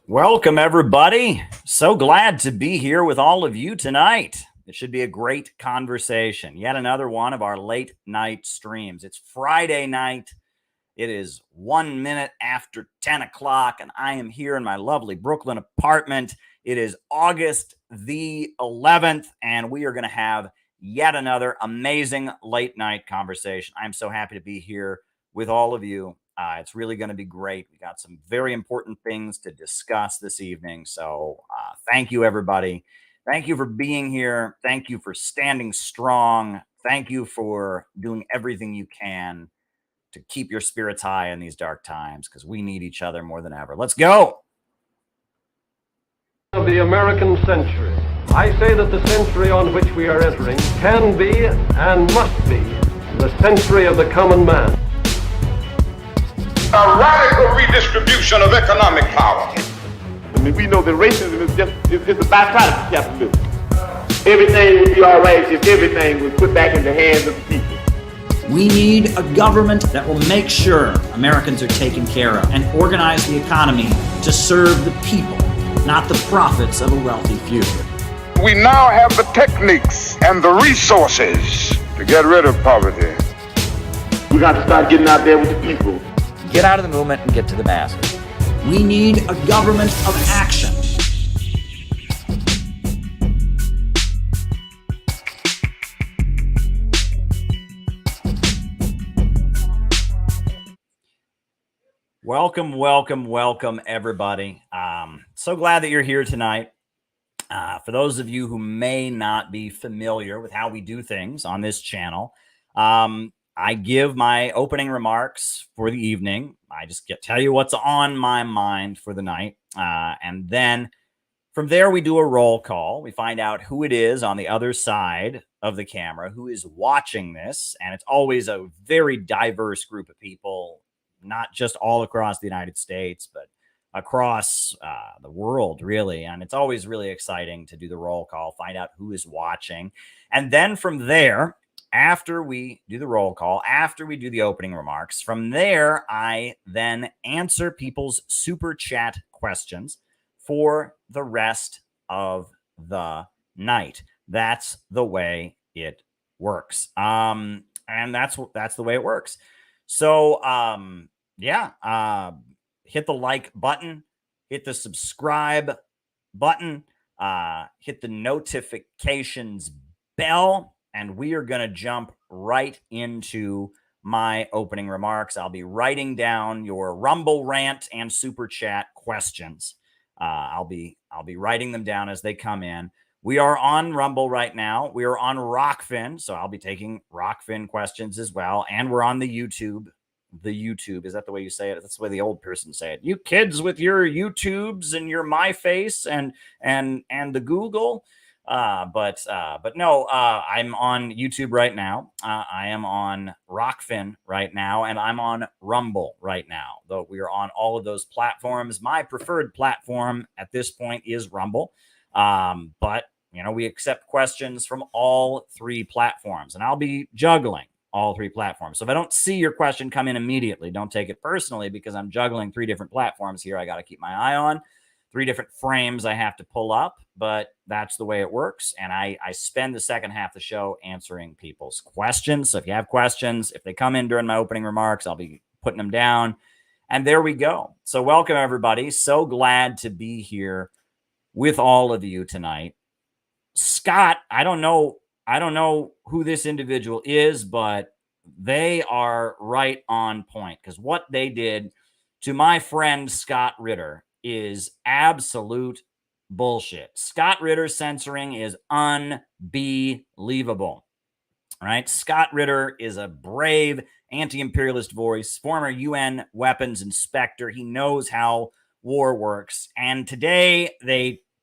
Welcome, everybody. So glad to be here with all of you tonight. It should be a great conversation. Yet another one of our late night streams. It's Friday night. It is 1 minute after 10 o'clock, and I am here in my lovely Brooklyn apartment. It is August the 11th, and we are going to have yet another amazing late night conversation. I'm so happy to be here with all of you. It's really going to be great. We got some very important things to discuss this evening. So thank you, everybody. Thank you for being here. Thank you for standing strong. Thank you for doing everything you can to keep your spirits high in these dark times, because we need each other more than ever. Let's go. Of the American century. I say that the century on which we are entering can be and must be the century of the common man. A radical redistribution of economic power. I mean, we know that racism is just a byproduct of capitalism. Everything would be all right if everything was put back in the hands of the people. We need a government that will make sure Americans are taken care of and organize the economy to serve the people, not the profits of a wealthy few. We now have the techniques and the resources to get rid of poverty. We got to start getting out there with the people. Get out of the movement and get to the masses. We need a government of action. Welcome, everybody. So glad that you're here tonight. For those of you who may not be familiar with how we do things on this channel, I give my opening remarks for the evening. I just tell you what's on my mind for the night. And then from there, we do a roll call. We find out who it is on the other side of the camera, who is watching this. And it's always a very diverse group of people, not just all across the United States, but across the world, really. And it's always really exciting to do the roll call, find out who is watching. And then from there, after we do the roll call, after we do the opening remarks, from there, I then answer people's super chat questions for the rest of the night. That's the way it works. And that's the way it works. So, hit the like button, hit the subscribe button, hit the notifications bell, and we are going to jump right into my opening remarks. I'll be writing down your Rumble rant and super chat questions. I'll be writing them down as they come in. We are on Rumble right now. We are on Rockfin, so I'll be taking Rockfin questions as well. And we're on the YouTube. Is that the way you say it? That's the way the old person say it. You kids with your YouTubes and your MyFace and the Google. But no, I'm on YouTube right now. I am on Rockfin right now, and I'm on Rumble right now. Though we are on all of those platforms. My preferred platform at this point is Rumble. But we accept questions from all three platforms, and I'll be juggling all three platforms. So if I don't see your question come in immediately, don't take it personally, because I'm juggling three different platforms here. I got to keep my eye on. Three different frames I have to pull up, but that's the way it works. And I spend the second half of the show answering people's questions. So if you have questions, if they come in during my opening remarks, I'll be putting them down. And there we go. So welcome, everybody. So glad to be here with all of you tonight. Scott, I don't know who this individual is, but they are right on point, because what they did to my friend Scott Ritter is absolute bullshit. Scott Ritter censoring is unbelievable. Right? Scott Ritter is a brave anti-imperialist voice, former UN weapons inspector. He knows how war works. And today,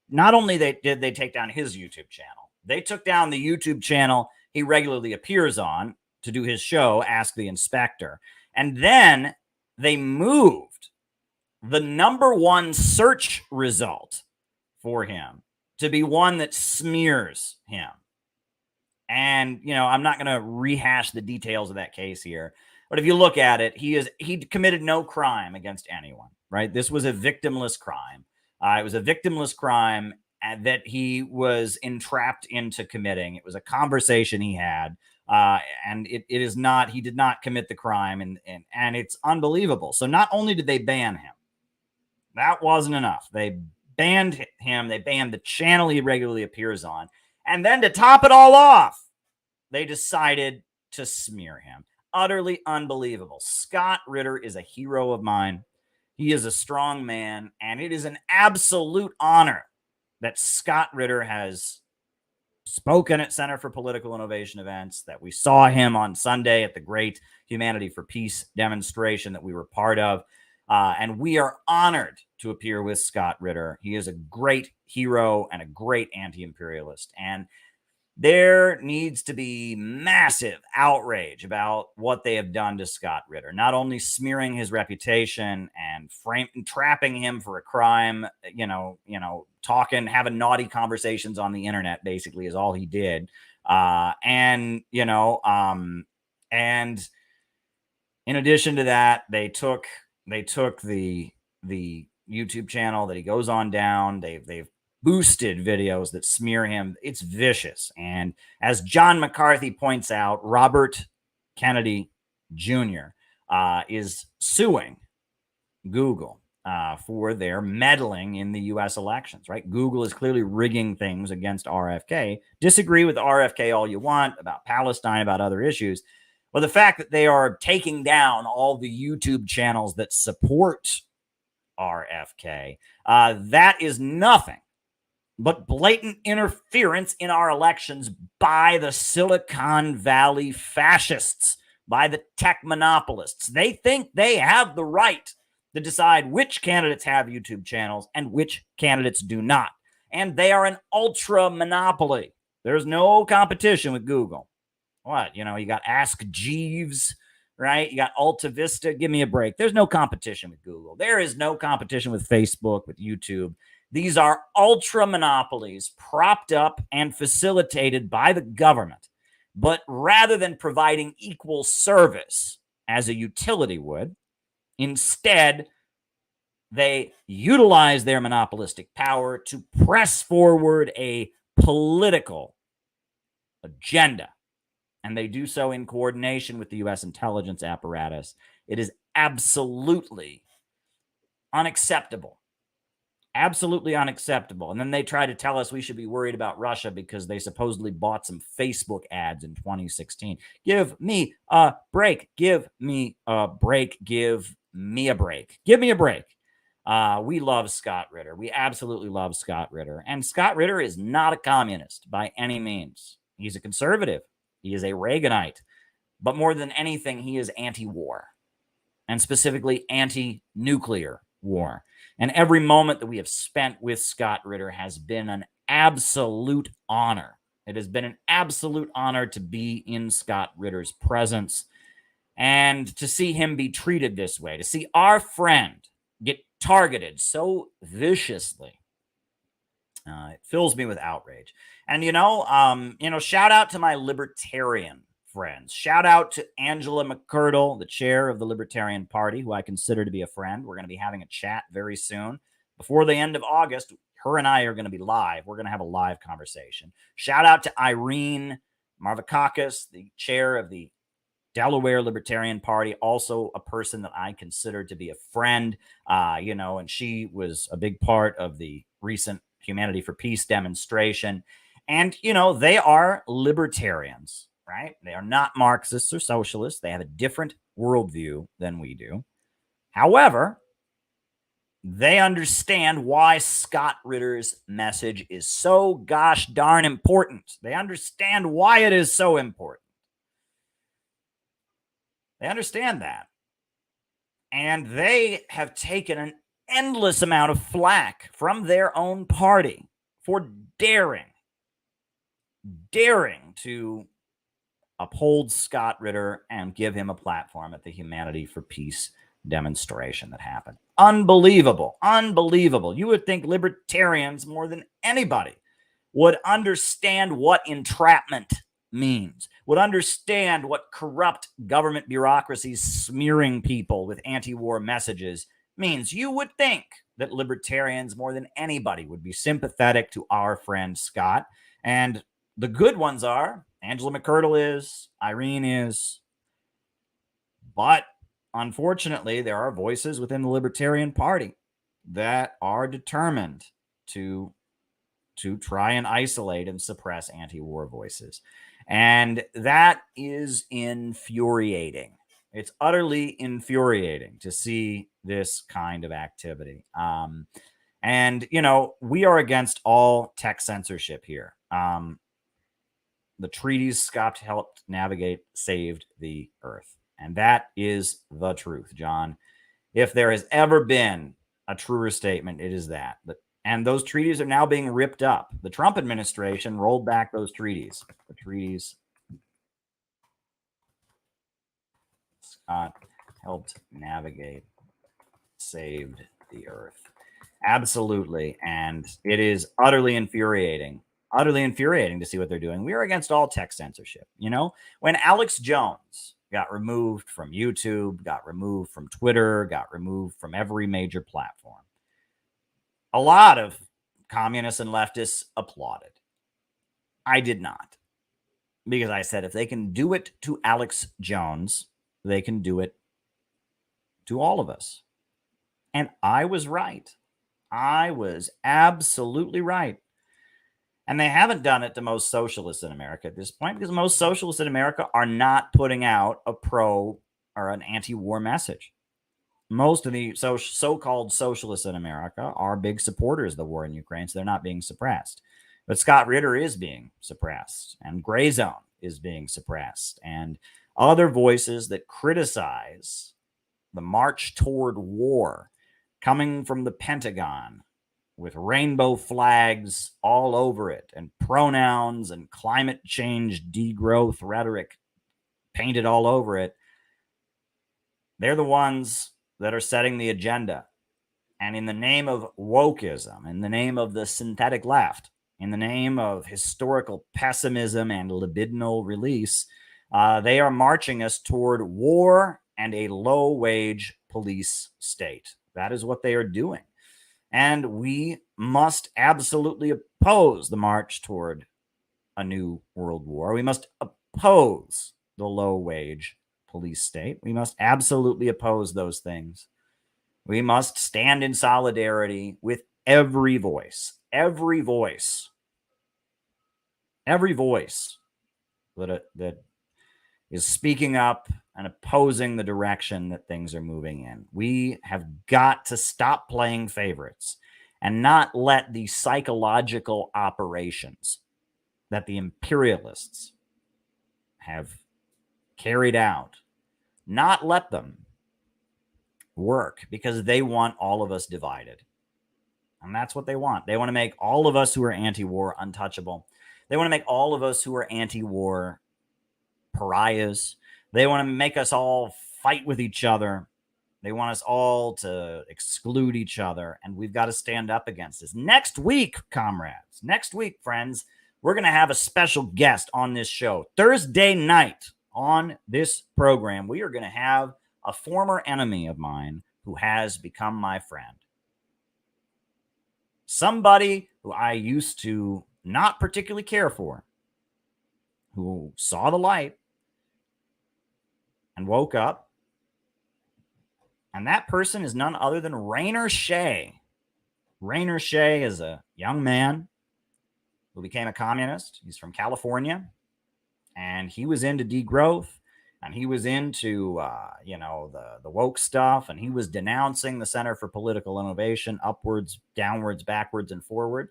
not only did they take down his YouTube channel, they took down the YouTube channel he regularly appears on to do his show, Ask the Inspector. And then they moved the #1 search result for him to be one that smears him. And, I'm not going to rehash the details of that case here, but if you look at it, he committed no crime against anyone, right? This was a victimless crime. It was a victimless crime that he was entrapped into committing. It was a conversation he had. And it is not, he did not commit the crime, and it's unbelievable. So not only did they ban him, that wasn't enough. They banned him. They banned the channel he regularly appears on. And then to top it all off, they decided to smear him. Utterly unbelievable. Scott Ritter is a hero of mine. He is a strong man, and it is an absolute honor that Scott Ritter has spoken at Center for Political Innovation events, that we saw him on Sunday at the great Humanity for Peace demonstration that we were part of. And we are honored to appear with Scott Ritter. He is a great hero and a great anti-imperialist. And there needs to be massive outrage about what they have done to Scott Ritter, not only smearing his reputation and trapping him for a crime, having naughty conversations on the internet, basically, is all he did. And in addition to that, they took the YouTube channel that he goes on down. They've boosted videos that smear him. It's vicious. And as John McCarthy points out, Robert Kennedy Jr. Is suing Google for their meddling in the U.S. elections, right? Google is clearly rigging things against RFK. Disagree with RFK all you want about Palestine, about other issues. But the fact that they are taking down all the YouTube channels that support RFK, that is nothing but blatant interference in our elections by the Silicon Valley fascists, by the tech monopolists. They think they have the right to decide which candidates have YouTube channels and which candidates do not. And they are an ultra monopoly. There's no competition with Google. What? You got Ask Jeeves, right? You got Alta Vista. Give me a break. There's no competition with Google. There is no competition with Facebook, with YouTube. These are ultra monopolies propped up and facilitated by the government. But rather than providing equal service as a utility would, instead, they utilize their monopolistic power to press forward a political agenda. And they do so in coordination with the U.S. intelligence apparatus. It is absolutely unacceptable. Absolutely unacceptable. And then they try to tell us we should be worried about Russia because they supposedly bought some Facebook ads in 2016. Give me a break. Give me a break. Give me a break. Give me a break. We love Scott Ritter. We absolutely love Scott Ritter. And Scott Ritter is not a communist by any means. He's a conservative. He is a Reaganite. But more than anything, he is anti-war, and specifically anti-nuclear war. And every moment that we have spent with Scott Ritter has been an absolute honor. It has been an absolute honor to be in Scott Ritter's presence and to see him be treated this way, to see our friend get targeted so viciously. It fills me with outrage. And, shout out to my libertarian friends. Shout out to Angela McCurdle, the chair of the Libertarian Party, who I consider to be a friend. We're going to be having a chat very soon. Before the end of August, her and I are going to be live. We're going to have a live conversation. Shout out to Irene Marvakakis, the chair of the Delaware Libertarian Party, also a person that I consider to be a friend, and she was a big part of the recent Humanity for Peace demonstration. And, they are libertarians, right? They are not Marxists or socialists. They have a different worldview than we do. However, they understand why Scott Ritter's message is so gosh darn important. They understand why it is so important. They understand that. And they have taken an endless amount of flack from their own party for daring to uphold Scott Ritter and give him a platform at the Humanity for Peace demonstration that happened. Unbelievable. Unbelievable. You would think libertarians, more than anybody, would understand what entrapment means, would understand what corrupt government bureaucracies smearing people with anti-war messages means you would think that libertarians more than anybody would be sympathetic to our friend Scott. And the good ones are Angela McCurdle is, Irene is. But unfortunately, there are voices within the Libertarian Party that are determined to try and isolate and suppress anti-war voices. And that is infuriating. It's utterly infuriating to see this kind of activity. And, you know, we are against all tech censorship here. The treaties Scott helped navigate saved the earth. And that is the truth, John. If there has ever been a truer statement, it is that. And those treaties are now being ripped up. The Trump administration rolled back those treaties. The treaties Scott helped navigate saved the earth. Absolutely. And it is utterly infuriating to see what they're doing. We are against all tech censorship. You know, when Alex Jones got removed from YouTube, got removed from Twitter, got removed from every major platform, a lot of communists and leftists applauded. I did not, because I said if they can do it to Alex Jones, they can do it to all of us. And I was right. I was absolutely right. And they haven't done it to most socialists in America at this point, because most socialists in America are not putting out a pro or an anti-war message. Most of the so-called socialists in America are big supporters of the war in Ukraine, so they're not being suppressed. But Scott Ritter is being suppressed, and Gray Zone is being suppressed, and other voices that criticize the march toward war coming from the Pentagon with rainbow flags all over it and pronouns and climate change degrowth rhetoric painted all over it. They're the ones that are setting the agenda. And in the name of wokeism, in the name of the synthetic left, in the name of historical pessimism and libidinal release, they are marching us toward war and a low-wage police state. That is what they are doing. And we must absolutely oppose the march toward a new world war. We must oppose the low-wage police state. We must absolutely oppose those things. We must stand in solidarity with every voice that is speaking up and opposing the direction that things are moving in. We have got to stop playing favorites and not let the psychological operations that the imperialists have carried out, not let them work, because they want all of us divided. And that's what they want. They want to make all of us who are anti-war untouchable. They want to make all of us who are anti-war pariahs. They want to make us all fight with each other. They want us all to exclude each other. And we've got to stand up against this. Next week, comrades, next week, friends, we're going to have a special guest on this show. Thursday night on this program, we are going to have a former enemy of mine who has become my friend. Somebody who I used to not particularly care for, who saw the light and woke up. And that person is none other than Rainer Shea. Rainer Shea is a young man who became a communist. He's from California, and he was into degrowth, and he was into, the woke stuff, and he was denouncing the Center for Political Innovation upwards, downwards, backwards, and forward.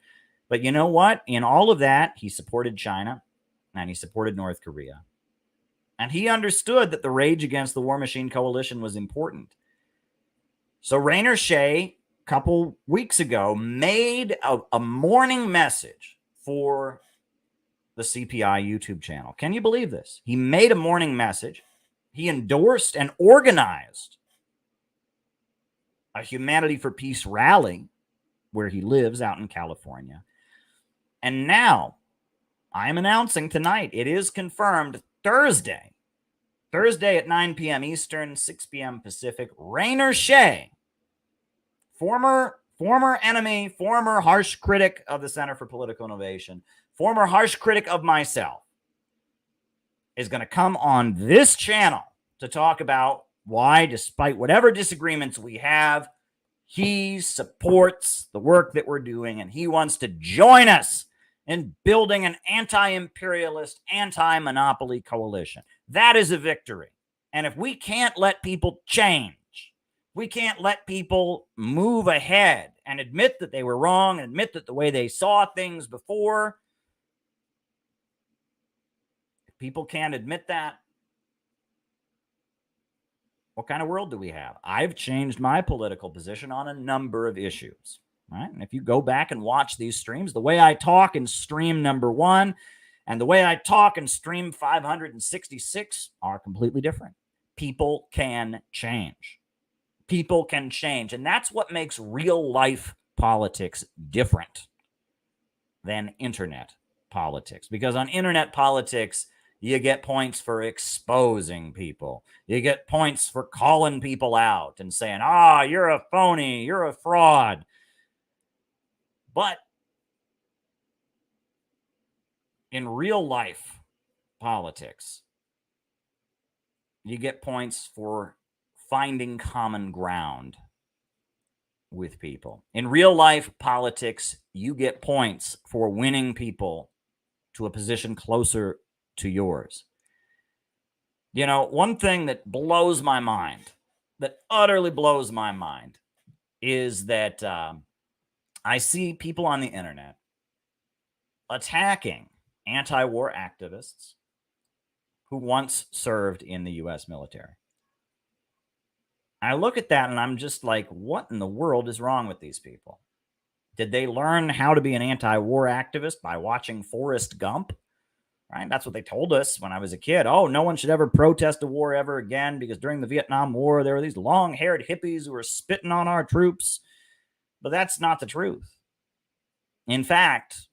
But you know what? In all of that, he supported China, and he supported North Korea. And he understood that the Rage Against the War Machine Coalition was important. So Rainer Shea, a couple weeks ago, made a morning message for the CPI YouTube channel. Can you believe this? He made a morning message. He endorsed and organized a Humanity for Peace rally where he lives out in California. And now I'm announcing tonight, it is confirmed, Thursday at 9 p.m. Eastern, 6 p.m. Pacific, Rainer Shea former enemy, former harsh critic of the Center for Political Innovation, former harsh critic of myself, is going to come on this channel to talk about why, despite whatever disagreements we have, he supports the work that we're doing and he wants to join us in building an anti-imperialist, anti-monopoly coalition. That is a victory. And if we can't let people change, we can't let people move ahead and admit that they were wrong and admit that the way they saw things before, if people can't admit that, what kind of world do we have? I've changed my political position on a number of issues, right? And if you go back and watch these streams, the way I talk in stream number 1 and the way I talk in stream 566 are completely different. People can change. People can change. And that's what makes real life politics different than internet politics. Because on internet politics, you get points for exposing people. You get points for calling people out and saying, you're a phony, you're a fraud. But in real life politics, you get points for finding common ground with people. In real life politics, you get points for winning people to a position closer to yours. You know, one thing that blows my mind, that utterly blows my mind, is that I see people on the internet attacking anti-war activists who once served in the U.S. military. I look at that and I'm just like, what in the world is wrong with these people? Did they learn how to be an anti-war activist by watching Forrest Gump? Right? That's what they told us when I was a kid. Oh, no one should ever protest a war ever again because during the Vietnam War, there were these long-haired hippies who were spitting on our troops. But that's not the truth. In fact,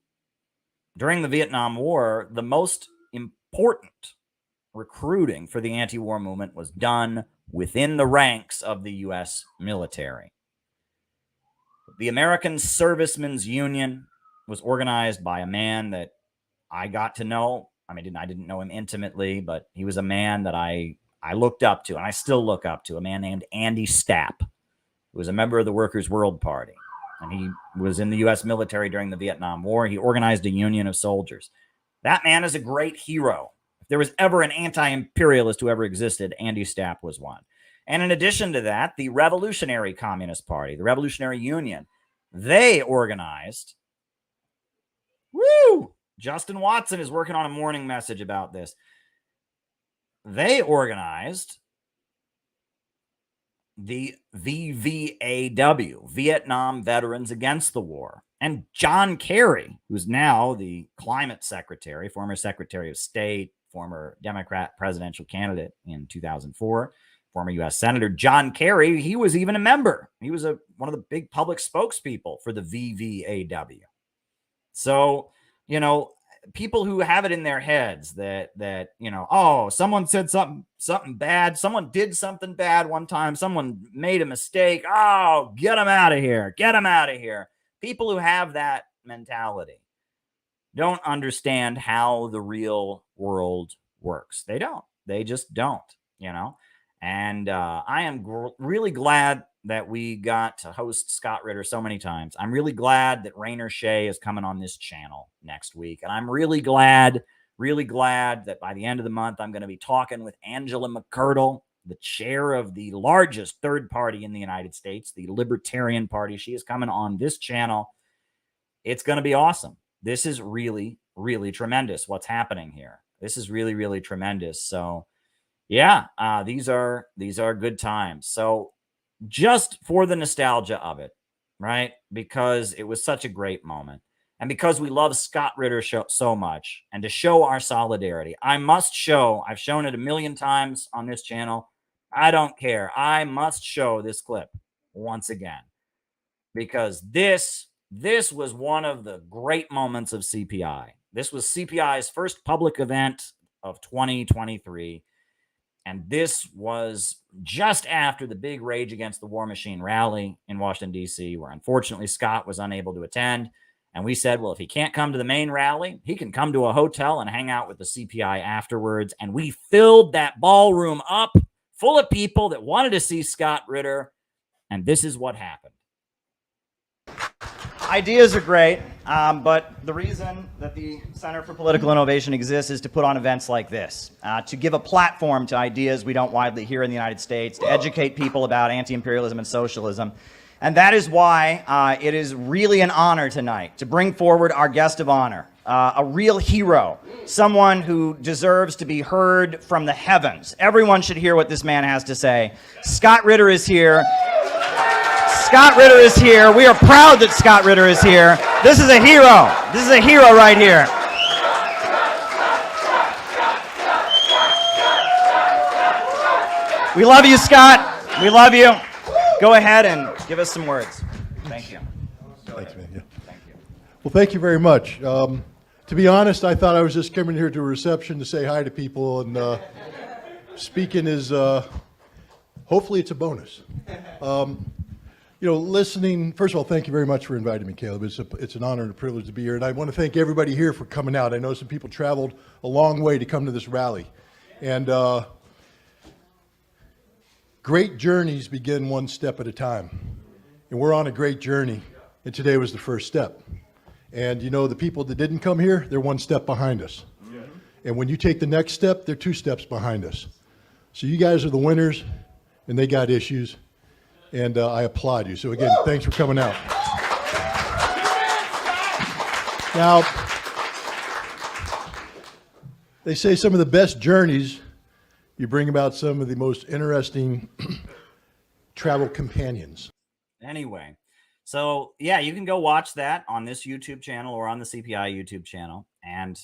during the Vietnam War, the most important recruiting for the anti-war movement was done within the ranks of the U.S. military. The American Servicemen's Union was organized by a man that I got to know. I didn't know him intimately, but he was a man that I looked up to, and I still look up to, a man named Andy Stapp, who was a member of the Workers' World Party. And he was in the U.S. military during the Vietnam War. He organized a union of soldiers. That man is a great hero. If there was ever an anti-imperialist who ever existed, Andy Stapp was one. And in addition to that, the Revolutionary Communist Party, the Revolutionary Union, they organized. Woo! Justin Watson is working on a morning message about this. They organized the VVAW, Vietnam Veterans Against the War. And John Kerry, who's now the climate secretary, former Secretary of State, former Democrat presidential candidate in 2004, former U.S. Senator John Kerry, he was even a member. He was one of the big public spokespeople for the VVAW. So, you know, people who have it in their heads that you know, oh, someone said something bad, someone did something bad one time, someone made a mistake, oh, get them out of here, get them out of here. People who have that mentality don't understand how the real world works. They don't. They just don't, you know. And I am really glad that we got to host Scott Ritter so many times. I'm really glad that Rainer Shea is coming on this channel next week. And I'm really glad that by the end of the month, I'm going to be talking with Angela McCurdle, the chair of the largest third party in the United States, the Libertarian Party. She is coming on this channel. It's going to be awesome. This is really, really tremendous what's happening here. This is really, really tremendous. So, yeah, these are good times. So, just for the nostalgia of it, right? Because it was such a great moment. And because we love Scott Ritter so much, and to show our solidarity, I must show, I've shown it a million times on this channel. I don't care. I must show this clip once again. Because this was one of the great moments of CPI. This was CPI's first public event of 2023. And this was just after the big Rage Against the War Machine rally in Washington, D.C., where unfortunately Scott was unable to attend. And we said, well, if he can't come to the main rally, he can come to a hotel and hang out with the CPI afterwards. And we filled that ballroom up full of people that wanted to see Scott Ritter. And this is what happened. Ideas are great, but the reason that the Center for Political Innovation exists is to put on events like this, to give a platform to ideas we don't widely hear in the United States, to educate people about anti-imperialism and socialism. And that is why it is really an honor tonight to bring forward our guest of honor, a real hero, someone who deserves to be heard from the heavens. Everyone should hear what this man has to say. Scott Ritter is here. Scott Ritter is here. We are proud that Scott Ritter is here. This is a hero. This is a hero right here. We love you, Scott. We love you. Go ahead and give us some words. Thank you. Thanks, man. Yeah. Thank you. Well, thank you very much. To be honest, I thought I was just coming here to a reception to say hi to people, and speaking is, hopefully it's a bonus. You know, listening, first of all, thank you very much for inviting me, Caleb. It's an honor and a privilege to be here. And I want to thank everybody here for coming out. I know some people traveled a long way to come to this rally. And great journeys begin one step at a time. And we're on a great journey. And today was the first step. And you know, the people that didn't come here, they're one step behind us. And when you take the next step, they're two steps behind us. So you guys are the winners, and they got issues. And I applaud you. So again, thanks for coming out. Now, they say some of the best journeys, you bring about some of the most interesting travel companions. Anyway, so yeah, you can go watch that on this YouTube channel or on the CPI YouTube channel. And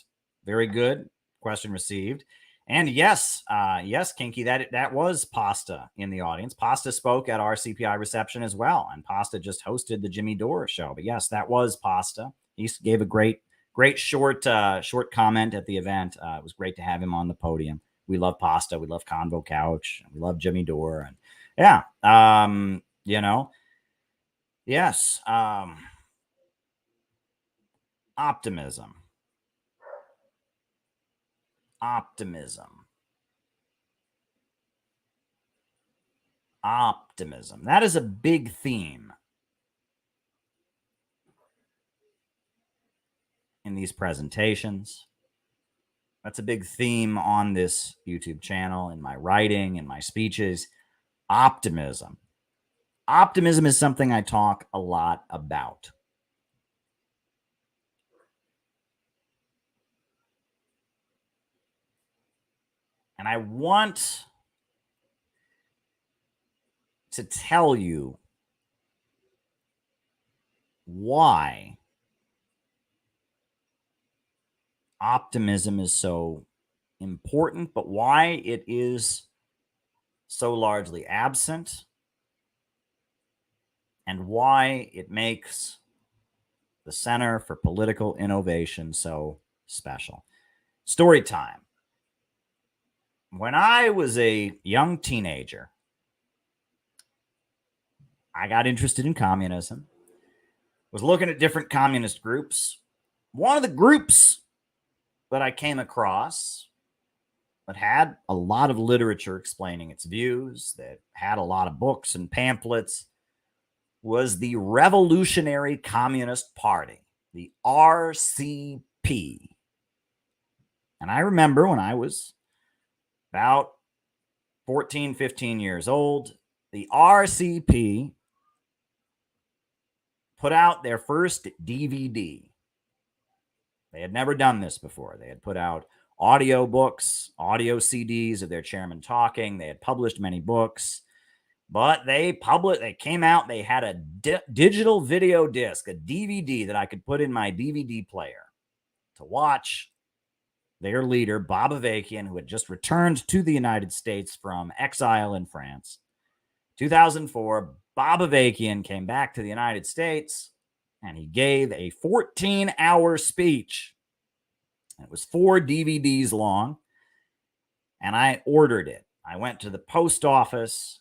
very good. Question received. And yes, Kinky, that was Pasta in the audience. Pasta spoke at our CPI reception as well, and Pasta just hosted the Jimmy Dore show. But yes, that was Pasta. He gave a great short comment at the event. It was great to have him on the podium. We love Pasta. We love Convo Couch. We love Jimmy Dore. And yeah, you know, yes, optimism. Optimism. That is a big theme in these presentations. That's a big theme on this YouTube channel, in my writing, in my speeches. Optimism. Optimism is something I talk a lot about. And I want to tell you why optimism is so important, but why it is so largely absent, and why it makes the Center for Political Innovation so special. Story time. When I was a young teenager, I got interested in communism, was looking at different communist groups. One of the groups that I came across that had a lot of literature explaining its views, that had a lot of books and pamphlets, was the Revolutionary Communist Party, the RCP. And I remember when I was about 14, 15 years old, the RCP put out their first DVD. They had never done this before. They had put out audio books, audio CDs of their chairman talking. They had published many books, but they came out, they had a digital video disc, a DVD that I could put in my DVD player to watch their leader, Bob Avakian, who had just returned to the United States from exile in France. 2004, Bob Avakian came back to the United States, and he gave a 14-hour speech. It was 4 DVDs long, and I ordered it. I went to the post office.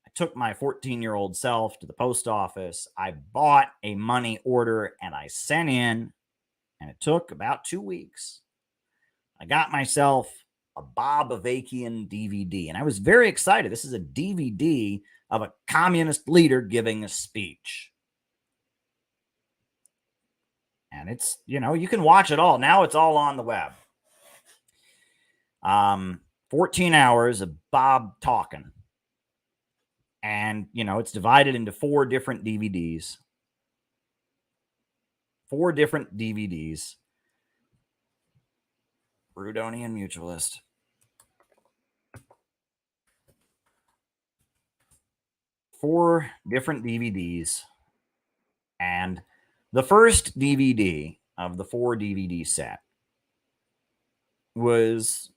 I took my 14-year-old self to the post office. I bought a money order and I sent in, and it took about 2 weeks. I got myself a Bob Avakian DVD, and I was very excited. This is a DVD of a communist leader giving a speech. And it's, you can watch it all. Now it's all on the web. 14 hours of Bob talking. And, it's divided into 4 different DVDs. 4 different DVDs. Brudonian Mutualist. 4 different DVDs. And the first DVD of the 4 DVD set was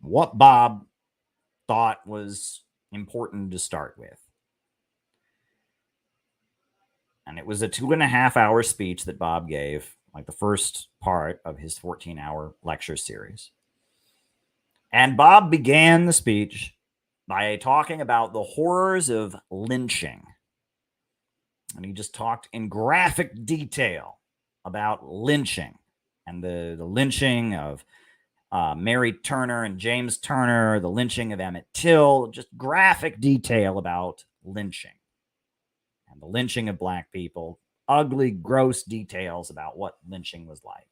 what Bob thought was important to start with. And it was a 2.5-hour speech that Bob gave, like the first part of his 14-hour lecture series. And Bob began the speech by talking about the horrors of lynching. And he just talked in graphic detail about lynching and the lynching of Mary Turner and James Turner, the lynching of Emmett Till, just graphic detail about lynching and the lynching of black people, ugly, gross details about what lynching was like.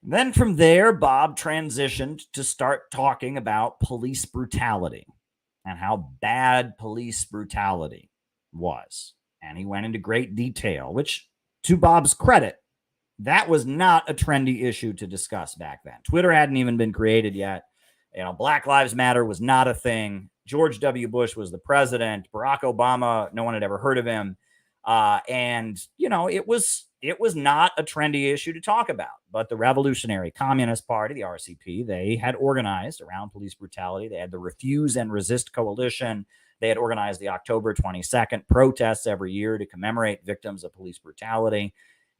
And then from there, Bob transitioned to start talking about police brutality and how bad police brutality was. And he went into great detail, which, to Bob's credit, that was not a trendy issue to discuss back then. Twitter hadn't even been created yet. Black Lives Matter was not a thing. George W. Bush was the president. Barack Obama, no one had ever heard of him. It was not a trendy issue to talk about. But the Revolutionary Communist Party, the RCP, they had organized around police brutality. They had the Refuse and Resist Coalition. They had organized the October 22nd protests every year to commemorate victims of police brutality.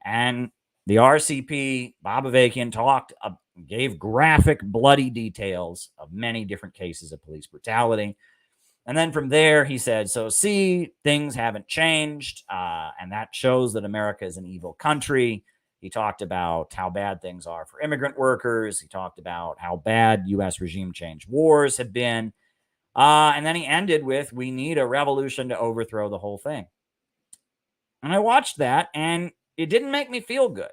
And the RCP, Bob Avakian, gave graphic, bloody details of many different cases of police brutality. And then from there, he said, so see, things haven't changed, and that shows that America is an evil country. He talked about how bad things are for immigrant workers. He talked about how bad U.S. regime change wars have been. And then he ended with, we need a revolution to overthrow the whole thing. And I watched that, and it didn't make me feel good.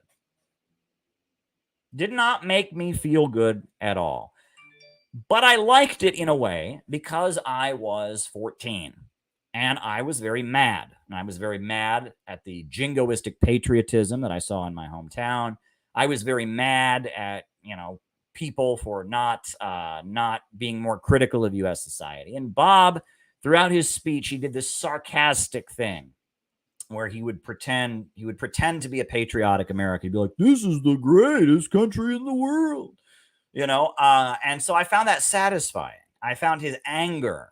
Did not make me feel good at all. But I liked it in a way because I was 14 and I was very mad. And I was very mad at the jingoistic patriotism that I saw in my hometown. I was very mad at, people for not being more critical of U.S. society. And Bob, throughout his speech, he did this sarcastic thing where he would pretend to be a patriotic American. He'd be like, this is the greatest country in the world. And so I found that satisfying. I found his anger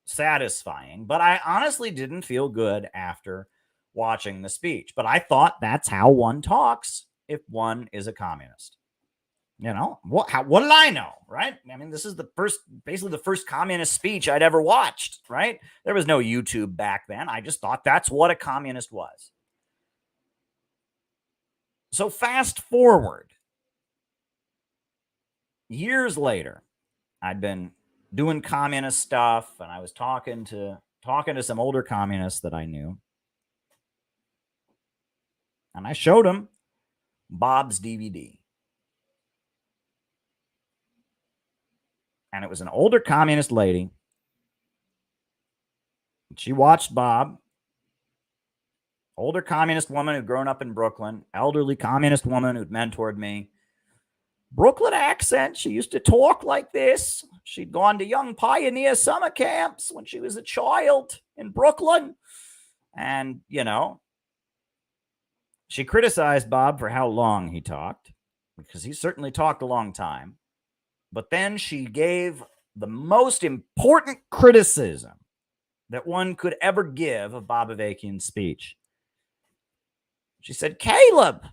satisfying, but I honestly didn't feel good after watching the speech. But I thought that's how one talks if one is a communist. What did I know, right? I mean, this is basically the first communist speech I'd ever watched, right? There was no YouTube back then. I just thought that's what a communist was. So fast forward. Years later, I'd been doing communist stuff, and I was talking to some older communists that I knew. And I showed them Bob's DVD. And it was an older communist lady. She watched Bob. Older communist woman who'd grown up in Brooklyn. Elderly communist woman who'd mentored me. Brooklyn accent. She used to talk like this. She'd gone to Young Pioneer summer camps when she was a child in Brooklyn. And, she criticized Bob for how long he talked, because he certainly talked a long time. But then she gave the most important criticism that one could ever give of Bob Avakian's speech. She said, Caleb,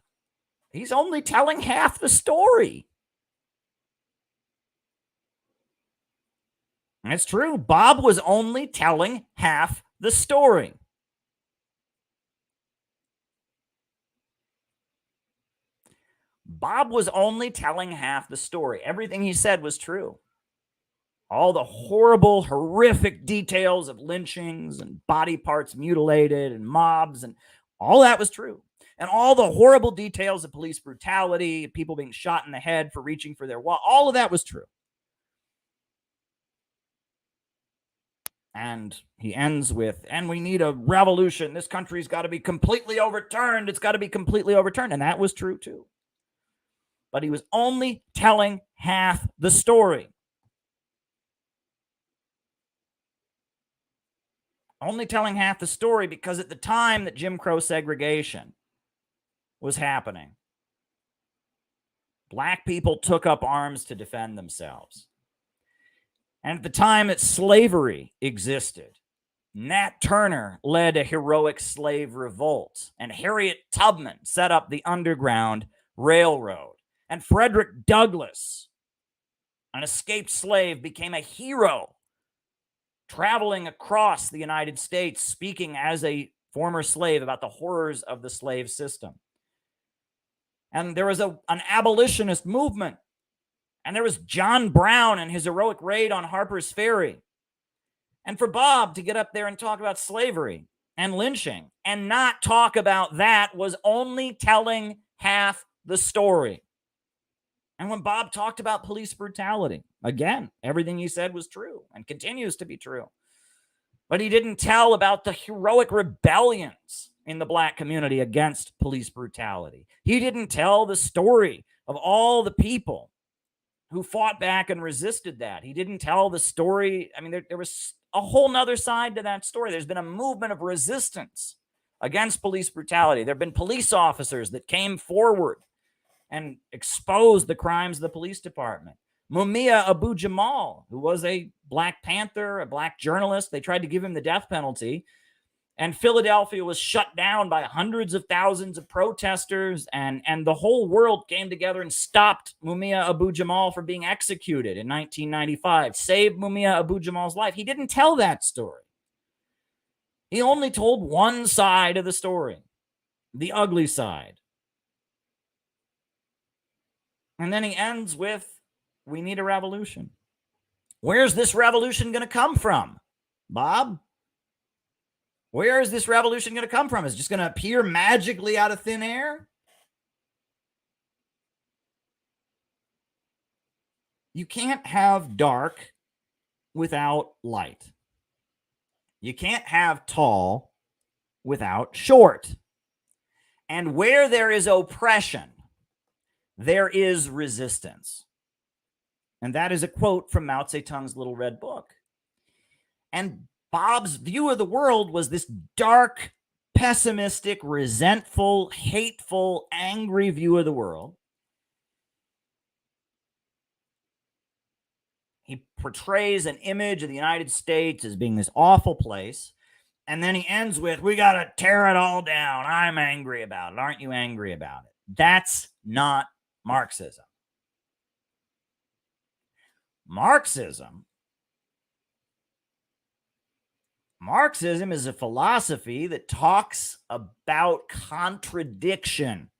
he's only telling half the story. That's true. Bob was only telling half the story. Bob was only telling half the story. Everything he said was true. All the horrible, horrific details of lynchings and body parts mutilated and mobs and all that was true. And all the horrible details of police brutality, people being shot in the head for reaching for their wallet, all of that was true. And he ends with, and we need a revolution. This country's got to be completely overturned. It's got to be completely overturned. And that was true too. But he was only telling half the story. Only telling half the story because at the time that Jim Crow segregation was happening, black people took up arms to defend themselves. And at the time that slavery existed, Nat Turner led a heroic slave revolt, and Harriet Tubman set up the Underground Railroad. And Frederick Douglass, an escaped slave, became a hero, traveling across the United States, speaking as a former slave about the horrors of the slave system. And there was an abolitionist movement. And there was John Brown and his heroic raid on Harper's Ferry. And for Bob to get up there and talk about slavery and lynching and not talk about that was only telling half the story. And when Bob talked about police brutality, again, everything he said was true and continues to be true. But he didn't tell about the heroic rebellions in the black community against police brutality. He didn't tell the story of all the people who fought back and resisted that. He didn't tell the story. I mean, there was a whole nother side to that story. There's been a movement of resistance against police brutality. There have been police officers that came forward and exposed the crimes of the police department. Mumia Abu-Jamal, who was a Black Panther, a black journalist, they tried to give him the death penalty. And Philadelphia was shut down by hundreds of thousands of protesters, and the whole world came together and stopped Mumia Abu-Jamal from being executed in 1995, saved Mumia Abu-Jamal's life. He didn't tell that story. He only told one side of the story, the ugly side. And then he ends with, we need a revolution. Where's this revolution going to come from, Bob? Where is this revolution going to come from? Is it just going to appear magically out of thin air? You can't have dark without light. You can't have tall without short. And where there is oppression, there is resistance. And that is a quote from Mao Zedong's Little Red Book. And Bob's view of the world was this dark, pessimistic, resentful, hateful, angry view of the world. He portrays an image of the United States as being this awful place. And then he ends with, we got to tear it all down. I'm angry about it. Aren't you angry about it? That's not Marxism. Marxism is a philosophy that talks about contradiction.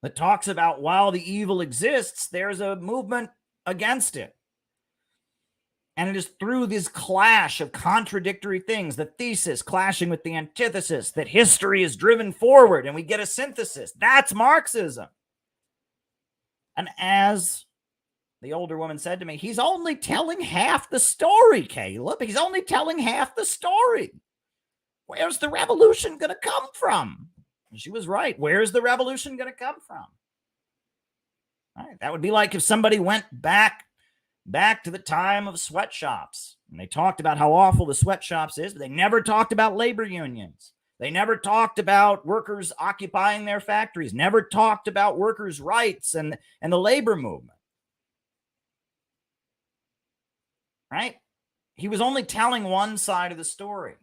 That talks about while the evil exists, there's a movement against it. And it is through this clash of contradictory things, the thesis clashing with the antithesis, that history is driven forward and we get a synthesis. That's Marxism. And as the older woman said to me, he's only telling half the story, Caleb. He's only telling half the story. Where's the revolution going to come from? And she was right. Where's the revolution going to come from? All right, that would be like if somebody went back to the time of sweatshops. And they talked about how awful the sweatshops is, but they never talked about labor unions. They never talked about workers occupying their factories, never talked about workers' rights and the labor movement. Right? He was only telling one side of the story.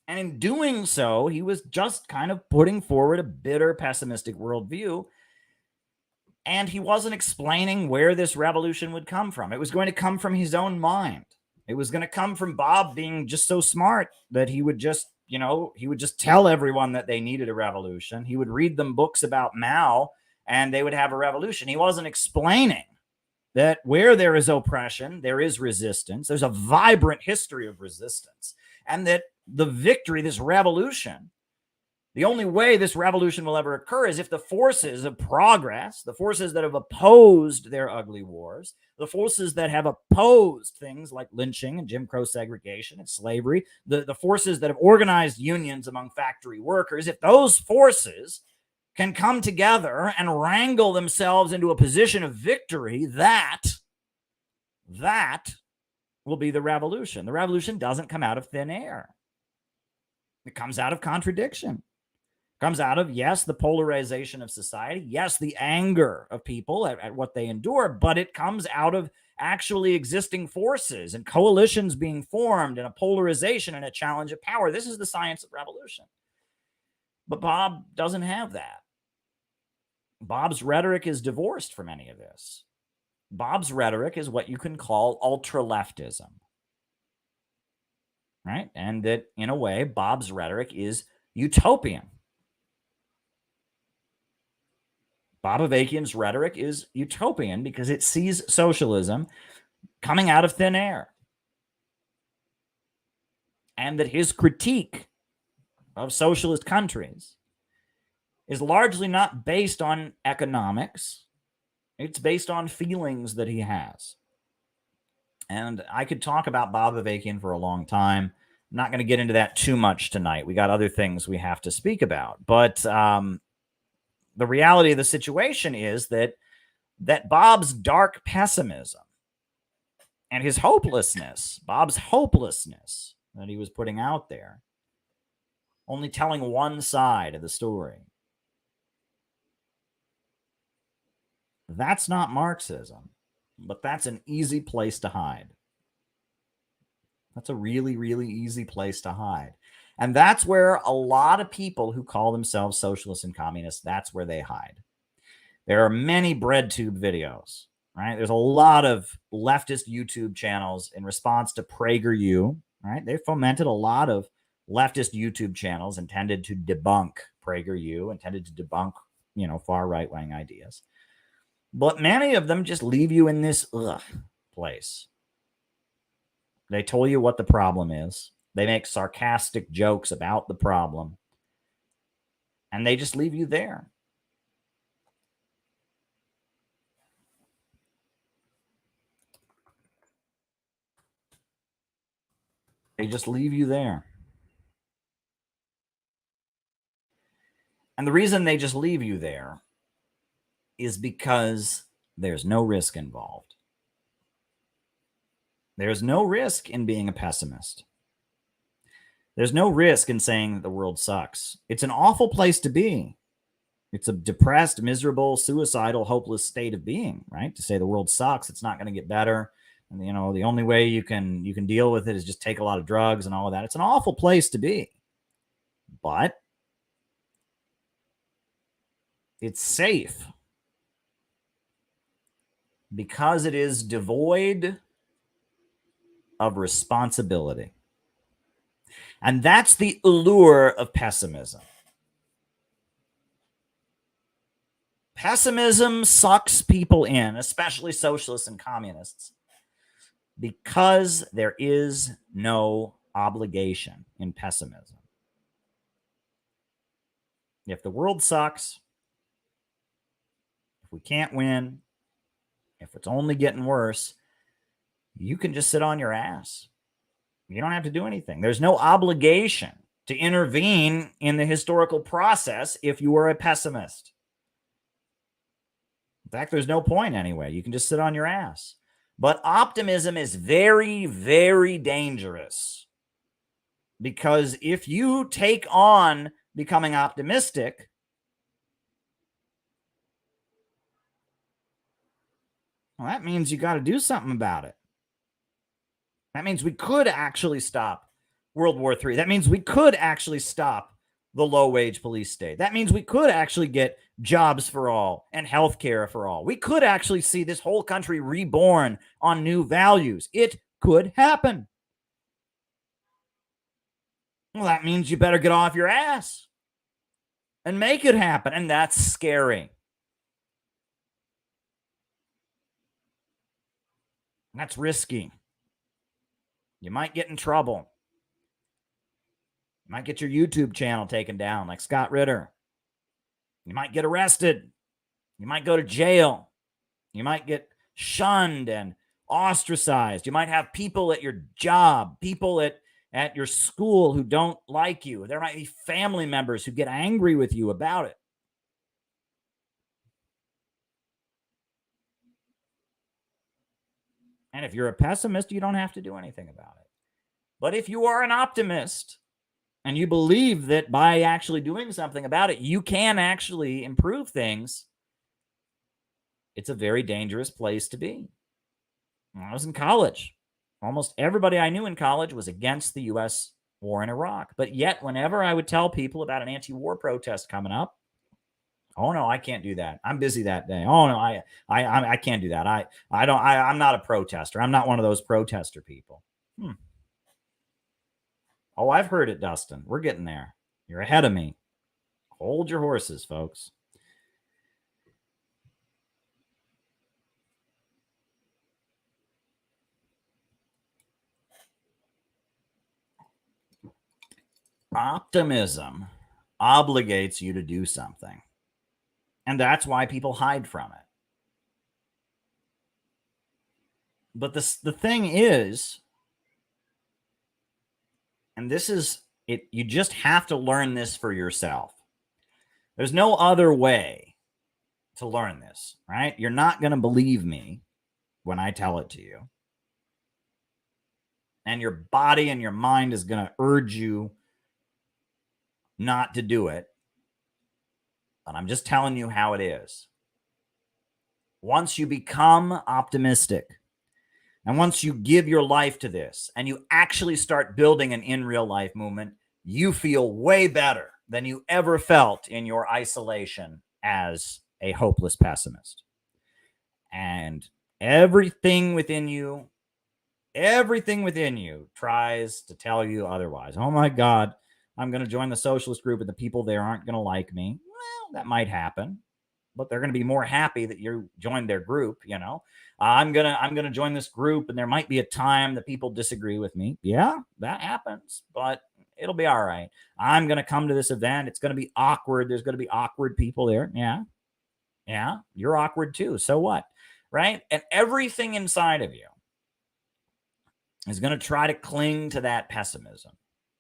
And in doing so, he was just kind of putting forward a bitter, pessimistic worldview. And he wasn't explaining where this revolution would come from. It was going to come from his own mind. It was going to come from Bob being just so smart that he would just, he would just tell everyone that they needed a revolution. He would read them books about Mao and they would have a revolution. He wasn't explaining that where there is oppression, there is resistance. There's a vibrant history of resistance. And that the victory, this revolution, the only way this revolution will ever occur is if the forces of progress, the forces that have opposed their ugly wars, the forces that have opposed things like lynching and Jim Crow segregation and slavery, the forces that have organized unions among factory workers, if those forces can come together and wrangle themselves into a position of victory, that will be the revolution. The revolution doesn't come out of thin air. It comes out of contradiction. Comes out of, yes, the polarization of society, yes, the anger of people at what they endure, but it comes out of actually existing forces and coalitions being formed and a polarization and a challenge of power. This is the science of revolution. But Bob doesn't have that. Bob's rhetoric is divorced from any of this. Bob's rhetoric is what you can call ultra-leftism, right? And that, in a way, Bob's rhetoric is utopian. Bob Avakian's rhetoric is utopian because it sees socialism coming out of thin air. And that his critique of socialist countries is largely not based on economics. It's based on feelings that he has. And I could talk about Bob Avakian for a long time. I'm not going to get into that too much tonight. We got other things we have to speak about. But the reality of the situation is that Bob's dark pessimism and his hopelessness, Bob's hopelessness that he was putting out there, only telling one side of the story, that's not Marxism, but that's an easy place to hide. That's a really, really easy place to hide. And that's where a lot of people who call themselves socialists and communists, that's where they hide. There are many BreadTube videos, right? There's a lot of leftist YouTube channels in response to PragerU, right? They fomented a lot of leftist YouTube channels intended to debunk PragerU, intended to debunk, far right-wing ideas. But many of them just leave you in this place. They tell you what the problem is. They make sarcastic jokes about the problem. And they just leave you there. They just leave you there. And the reason they just leave you there is because there's no risk involved. There's no risk in being a pessimist. There's no risk in saying that the world sucks. It's an awful place to be. It's a depressed, miserable, suicidal, hopeless state of being, right? To say the world sucks, it's not going to get better. And, the only way you can deal with it is just take a lot of drugs and all of that. It's an awful place to be. But it's safe because it is devoid of responsibility. And that's the allure of pessimism. Pessimism sucks people in, especially socialists and communists, because there is no obligation in pessimism. If the world sucks, if we can't win, if it's only getting worse, you can just sit on your ass. You don't have to do anything. There's no obligation to intervene in the historical process if you are a pessimist. In fact, there's no point anyway. You can just sit on your ass. But optimism is very, very dangerous. Because if you take on becoming optimistic, well, that means you got to do something about it. That means we could actually stop World War III. That means we could actually stop the low-wage police state. That means we could actually get jobs for all and health care for all. We could actually see this whole country reborn on new values. It could happen. Well, that means you better get off your ass and make it happen. And that's scary. That's risky. You might get in trouble. You might get your YouTube channel taken down like Scott Ritter. You might get arrested. You might go to jail. You might get shunned and ostracized. You might have people at your job, people at your school who don't like you. There might be family members who get angry with you about it. And if you're a pessimist, you don't have to do anything about it. But if you are an optimist and you believe that by actually doing something about it, you can actually improve things, it's a very dangerous place to be. When I was in college, almost everybody I knew in college was against the U.S. war in Iraq. But yet, whenever I would tell people about an anti-war protest coming up, oh no, I can't do that. I'm busy that day. Oh no, I can't do that. I'm not a protester. I'm not one of those protester people. Oh, I've heard it, Dustin. We're getting there. You're ahead of me. Hold your horses, folks. Optimism obligates you to do something. And that's why people hide from it. But the thing is, and this is it, you just have to learn this for yourself. There's no other way to learn this, right? You're not going to believe me when I tell it to you. And your body and your mind is going to urge you not to do it. But I'm just telling you how it is. Once you become optimistic, and once you give your life to this, and you actually start building an in real life movement, you feel way better than you ever felt in your isolation as a hopeless pessimist. And everything within you tries to tell you otherwise. Oh my God, I'm going to join the socialist group and the people there aren't going to like me. Well, that might happen, but they're going to be more happy that you joined their group. You know, I'm going to join this group and there might be a time that people disagree with me. Yeah, that happens, but it'll be all right. I'm going to come to this event. It's going to be awkward. There's going to be awkward people there. Yeah, you're awkward too. So what? Right? And everything inside of you is going to try to cling to that pessimism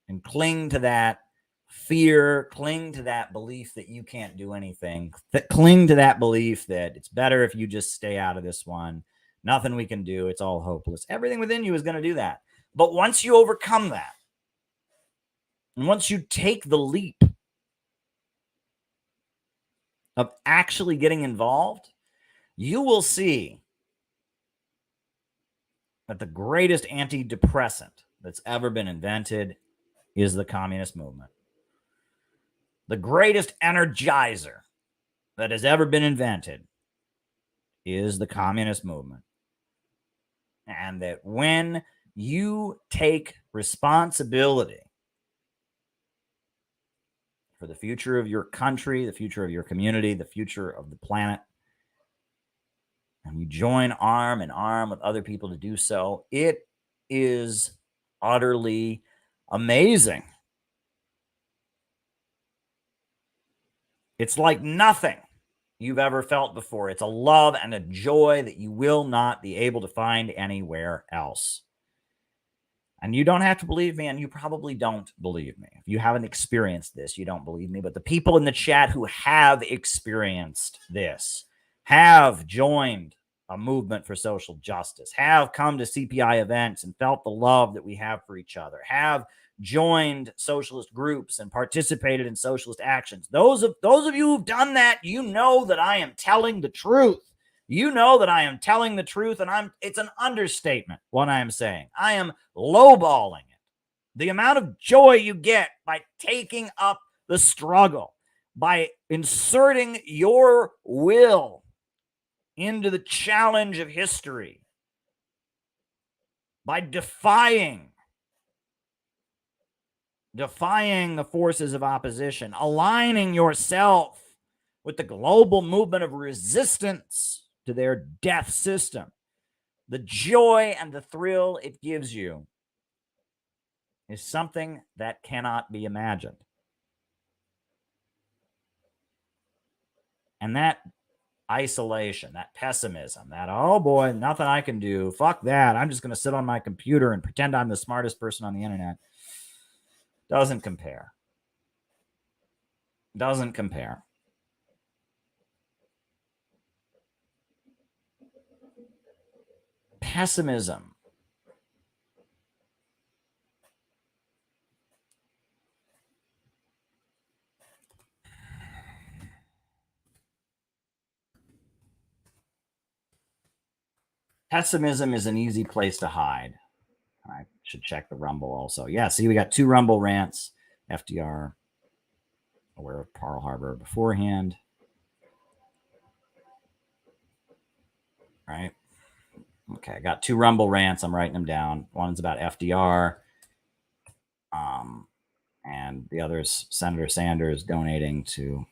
and cling to that fear, cling to that belief that you can't do anything, cling to that belief that it's better if you just stay out of this one. Nothing we can do. It's all hopeless. Everything within you is going to do that. But once you overcome that, and once you take the leap of actually getting involved, you will see that the greatest antidepressant that's ever been invented is the communist movement. The greatest energizer that has ever been invented is the communist movement. And that when you take responsibility for the future of your country, the future of your community, the future of the planet, and you join arm in arm with other people to do so, it is utterly amazing. It's like nothing you've ever felt before. It's a love and a joy that you will not be able to find anywhere else. And you don't have to believe me, and you probably don't believe me. If you haven't experienced this, you don't believe me. But the people in the chat who have experienced this, have joined a movement for social justice, have come to CPI events and felt the love that we have for each other, have joined socialist groups and participated in socialist actions. Those of you who've done that, you know that I am telling the truth. You know that I am telling the truth, and it's an understatement what I am saying. I am lowballing it. The amount of joy you get by taking up the struggle by inserting your will into the challenge of history, by defying the forces of opposition, aligning yourself with the global movement of resistance to their death system. The joy and the thrill it gives you is something that cannot be imagined. And that isolation, that pessimism, that, oh boy, nothing I can do, fuck that, I'm just going to sit on my computer and pretend I'm the smartest person on the internet, doesn't compare. Doesn't compare. Pessimism. Pessimism is an easy place to hide. I should check the Rumble also. Yeah, see, we got 2 Rumble rants. FDR, aware of Pearl Harbor beforehand. Right? Okay, I got 2 Rumble rants. I'm writing them down. One's about FDR. And the other is Senator Sanders donating to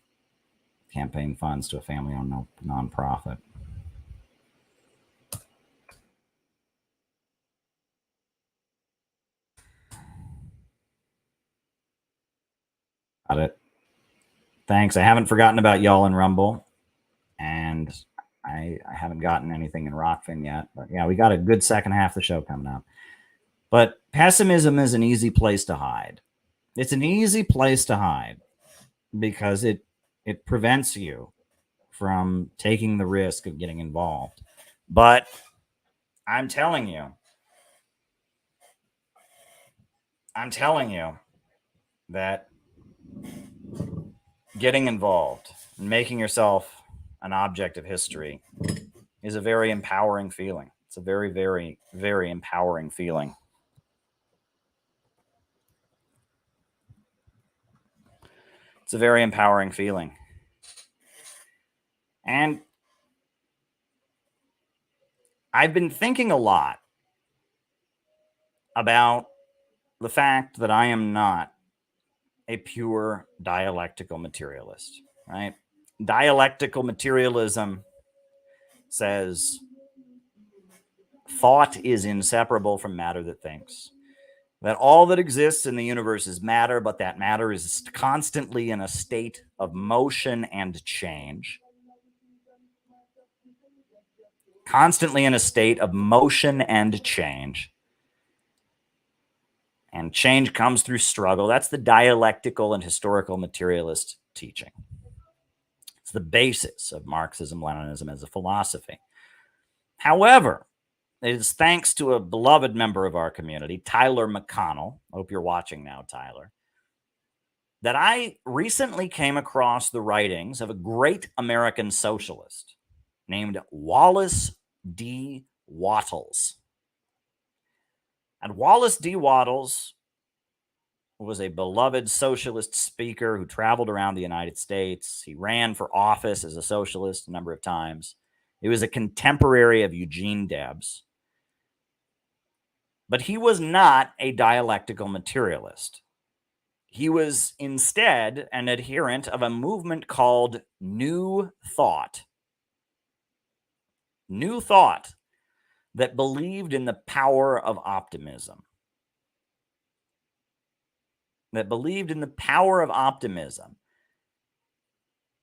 campaign funds to a family-owned nonprofit. Got it. Thanks. I haven't forgotten about y'all in Rumble, and I haven't gotten anything in Rockfin yet. But yeah, we got a good second half of the show coming up. But pessimism is an easy place to hide. It's an easy place to hide because it prevents you from taking the risk of getting involved. But I'm telling you that getting involved and making yourself an object of history is a very empowering feeling. It's a very, very, very empowering feeling. It's a very empowering feeling. And I've been thinking a lot about the fact that I am not a pure dialectical materialist, right? Dialectical materialism says thought is inseparable from matter that thinks, that all that exists in the universe is matter, but that matter is constantly in a state of motion and change. Constantly in a state of motion and change. And change comes through struggle. That's the dialectical and historical materialist teaching. It's the basis of Marxism-Leninism as a philosophy. However, it is thanks to a beloved member of our community, Tyler McConnell, I hope you're watching now, Tyler, that I recently came across the writings of a great American socialist named Wallace D. Wattles. And Wallace D. Wattles was a beloved socialist speaker who traveled around the United States. He ran for office as a socialist a number of times. He was a contemporary of Eugene Debs. But he was not a dialectical materialist. He was instead an adherent of a movement called New Thought. New Thought that believed in the power of optimism. That believed in the power of optimism.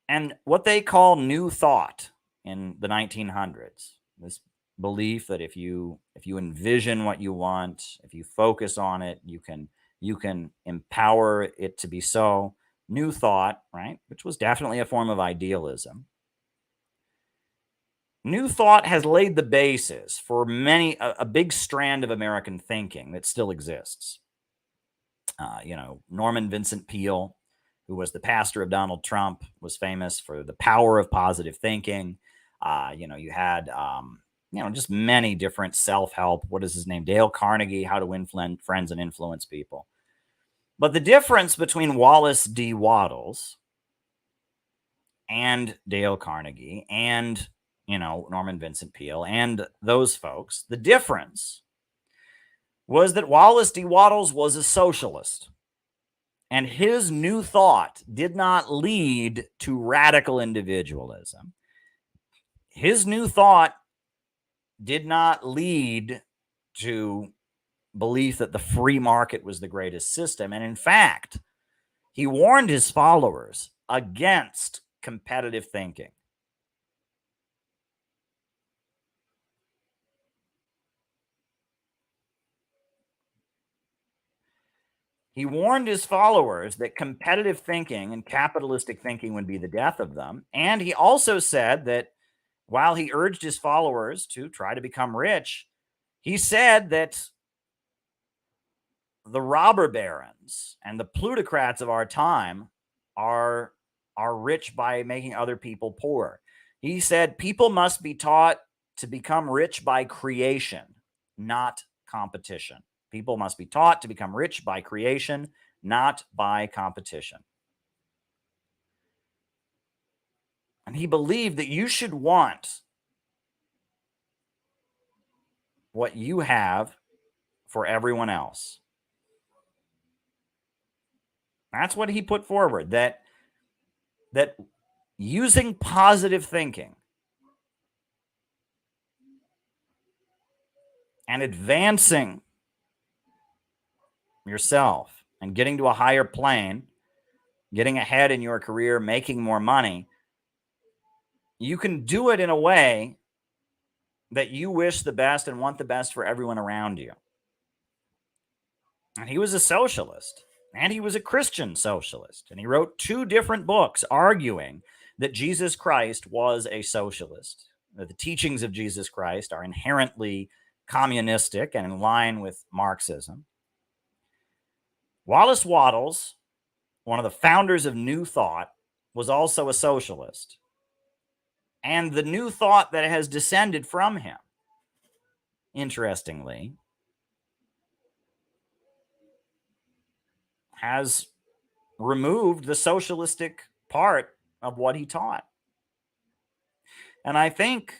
And what they call New Thought in the 1900s, this belief that if you envision what you want, if you focus on it, you can empower it to be so. New Thought, right, which was definitely a form of idealism. New Thought has laid the basis for a big strand of American thinking that still exists. Norman Vincent Peale, who was the pastor of Donald Trump, was famous for the power of positive thinking. You had just many different self-help. What is his name? Dale Carnegie, How to Win Friends and Influence People. But the difference between Wallace D. Wattles and Dale Carnegie and, Norman Vincent Peale and those folks, the difference was that Wallace D. Wattles was a socialist. And his new thought did not lead to radical individualism. His new thought did not lead to belief that the free market was the greatest system. And in fact, he warned his followers against competitive thinking. He warned his followers that competitive thinking and capitalistic thinking would be the death of them. And he also said that while he urged his followers to try to become rich, he said that the robber barons and the plutocrats of our time are rich by making other people poor. He said people must be taught to become rich by creation, not competition. People must be taught to become rich by creation, not by competition. And he believed that you should want what you have for everyone else. That's what he put forward, that using positive thinking and advancing yourself and getting to a higher plane, getting ahead in your career, making more money, you can do it in a way that you wish the best and want the best for everyone around you. And he was a socialist, and he was a Christian socialist. And he wrote 2 different books arguing that Jesus Christ was a socialist, that the teachings of Jesus Christ are inherently communistic and in line with Marxism. Wallace Wattles, one of the founders of New Thought, was also a socialist. And the New Thought that has descended from him, interestingly, has removed the socialistic part of what he taught. And I think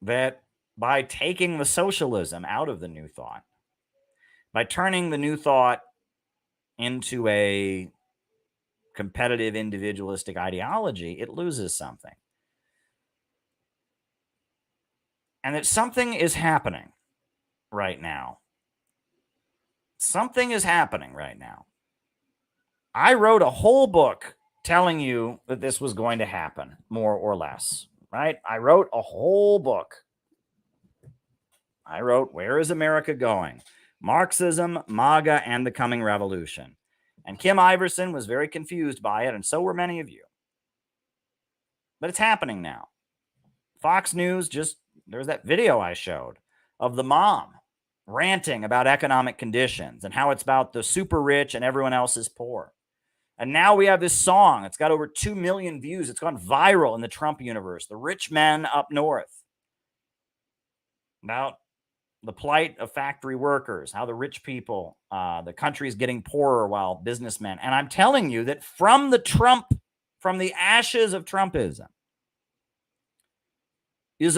that by taking the socialism out of the New Thought, by turning the New Thought into a competitive individualistic ideology, it loses something. And that something is happening right now. Something is happening right now. I wrote a whole book telling you that this was going to happen, more or less, right? I wrote a whole book. I wrote, Where is America Going? Marxism, MAGA, and the Coming Revolution. And Kim Iverson was very confused by it, and so were many of you. But it's happening now. Fox News there's that video I showed of the mom ranting about economic conditions and how it's about the super rich and everyone else is poor. And now we have this song. It's got over 2 million views. It's gone viral in the Trump universe. The Rich Men Up North. About the plight of factory workers, how the rich people, the country is getting poorer while businessmen. And I'm telling you that from the ashes of Trumpism is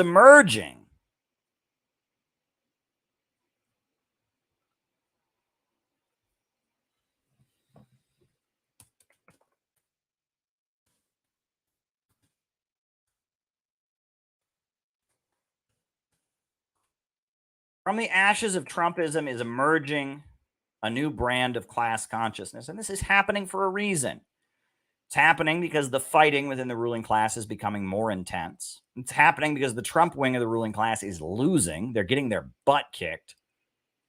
emerging a new brand of class consciousness. And this is happening for a reason. It's happening because the fighting within the ruling class is becoming more intense. It's happening because the Trump wing of the ruling class is losing. They're getting their butt kicked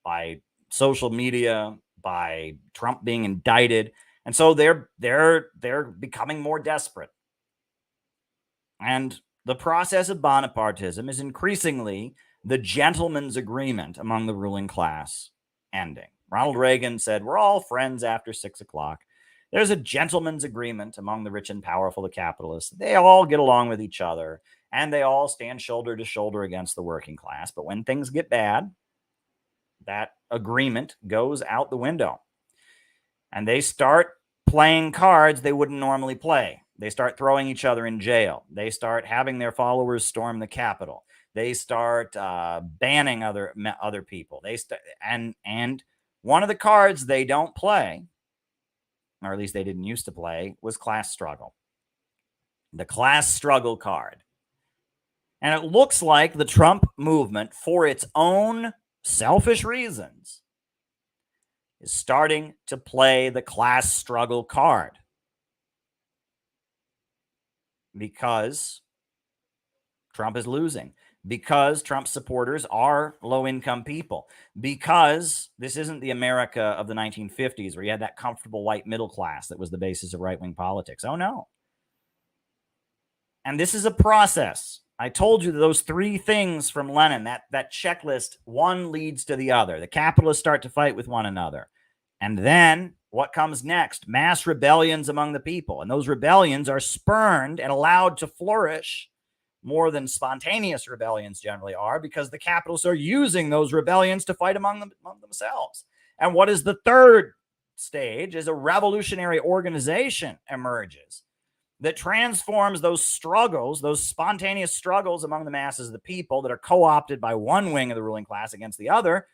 by social media, by Trump being indicted. And so they're becoming more desperate. And the process of Bonapartism is increasingly the gentleman's agreement among the ruling class ending. Ronald Reagan said, we're all friends after 6 o'clock. There's a gentleman's agreement among the rich and powerful, the capitalists. They all get along with each other, and they all stand shoulder to shoulder against the working class. But when things get bad, that agreement goes out the window. And they start playing cards they wouldn't normally play. They start throwing each other in jail. They start having their followers storm the Capitol. They start banning other people. And one of the cards they don't play, or at least they didn't used to play, was class struggle. The class struggle card. And it looks like the Trump movement, for its own selfish reasons, is starting to play the class struggle card. Because Trump is losing. Because Trump supporters are low-income people. Because this isn't the America of the 1950s where you had that comfortable white middle class that was the basis of right-wing politics. Oh, no. And this is a process. I told you those three things from Lenin, that checklist, one leads to the other. The capitalists start to fight with one another. And then what comes next? Mass rebellions among the people. And those rebellions are spurned and allowed to flourish more than spontaneous rebellions generally are, because the capitalists are using those rebellions to fight among themselves. And what is the third stage is a revolutionary organization emerges that transforms those struggles, those spontaneous struggles among the masses of the people that are co-opted by one wing of the ruling class against the other.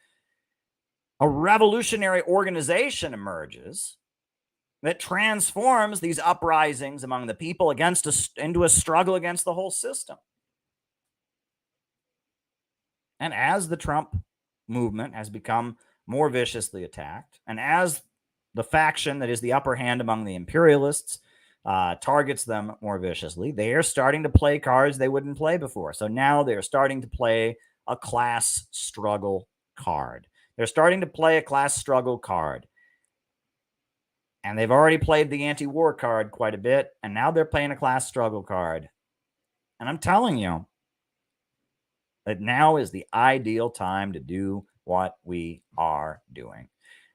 A revolutionary organization emerges that transforms these uprisings among the people into a struggle against the whole system. And as the Trump movement has become more viciously attacked, and as the faction that is the upper hand among the imperialists targets them more viciously, they are starting to play cards they wouldn't play before. So now they're starting to play a class struggle card. They're starting to play a class struggle card. And they've already played the anti-war card quite a bit, and now they're playing a class struggle card. And I'm telling you that now is the ideal time to do what we are doing.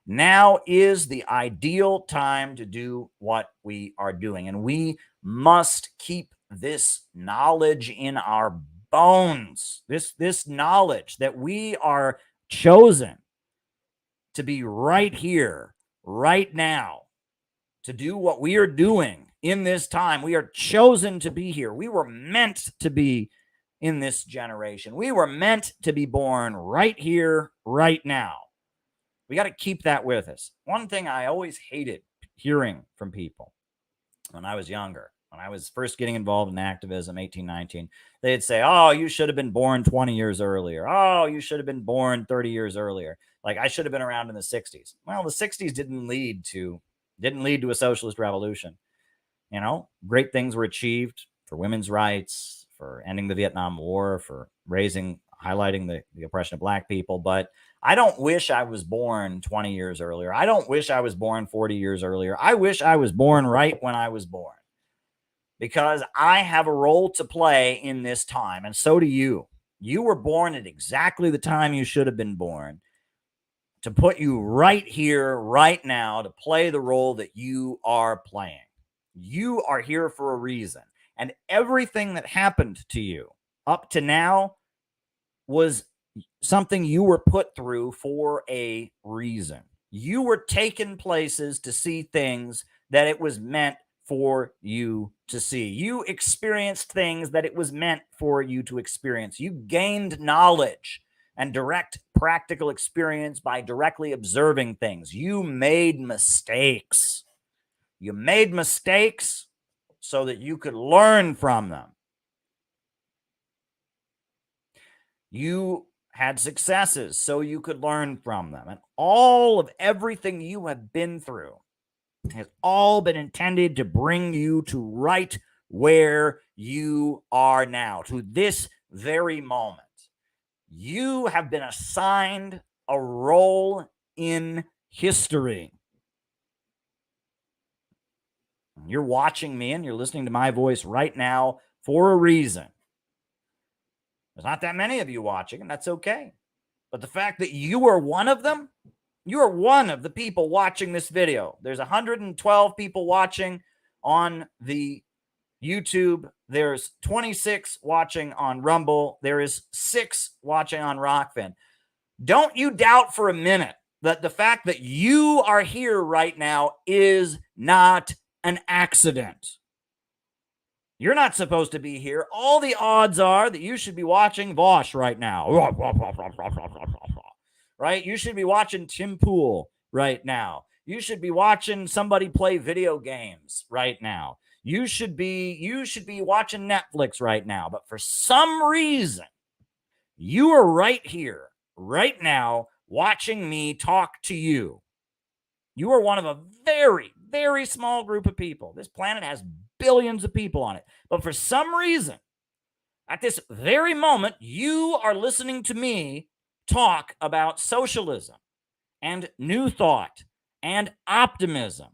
Now is the ideal time to do what we are doing. And we must keep this knowledge in our bones, this knowledge that we are chosen to be right here, right now, to do what we are doing in this time. We are chosen to be here. We were meant to be in this generation. We were meant to be born right here, right now. We got to keep that with us. One thing I always hated hearing from people when I was younger, when I was first getting involved in activism, 18, 19, they'd say, oh, you should have been born 20 years earlier. Oh, you should have been born 30 years earlier. Like I should have been around in the 60s. Well, the 60s didn't lead to a socialist revolution. You know, great things were achieved for women's rights, for ending the Vietnam War, for highlighting the oppression of black people. But I don't wish I was born 20 years earlier. I don't wish I was born 40 years earlier. I wish I was born right when I was born, because I have a role to play in this time. And so do you. You were born at exactly the time you should have been born, to put you right here, right now, to play the role that you are playing. You are here for a reason. And everything that happened to you up to now was something you were put through for a reason. You were taken places to see things that it was meant for you to see. You experienced things that it was meant for you to experience. You gained knowledge and direct practical experience by directly observing things. You made mistakes. You made mistakes so that you could learn from them. You had successes so you could learn from them. And all of everything you have been through has all been intended to bring you to right where you are now, to this very moment. You have been assigned a role in history. You're watching me and you're listening to my voice right now for a reason. There's not that many of you watching, and that's okay. But the fact that you are one of them, you are one of the people watching this video. There's 112 people watching on the YouTube. There's 26 watching on Rumble. There is 6 watching on Rockfin. Don't you doubt for a minute that the fact that you are here right now is not an accident. You're not supposed to be here. All the odds are that you should be watching Vosh right now. Right? You should be watching Tim Pool right now. You should be watching somebody play video games right now. You should be watching Netflix right now. But for some reason, you are right here, right now, watching me talk to you. You are one of a very, very small group of people. This planet has billions of people on it. But for some reason, at this very moment, you are listening to me talk about socialism and new thought and optimism.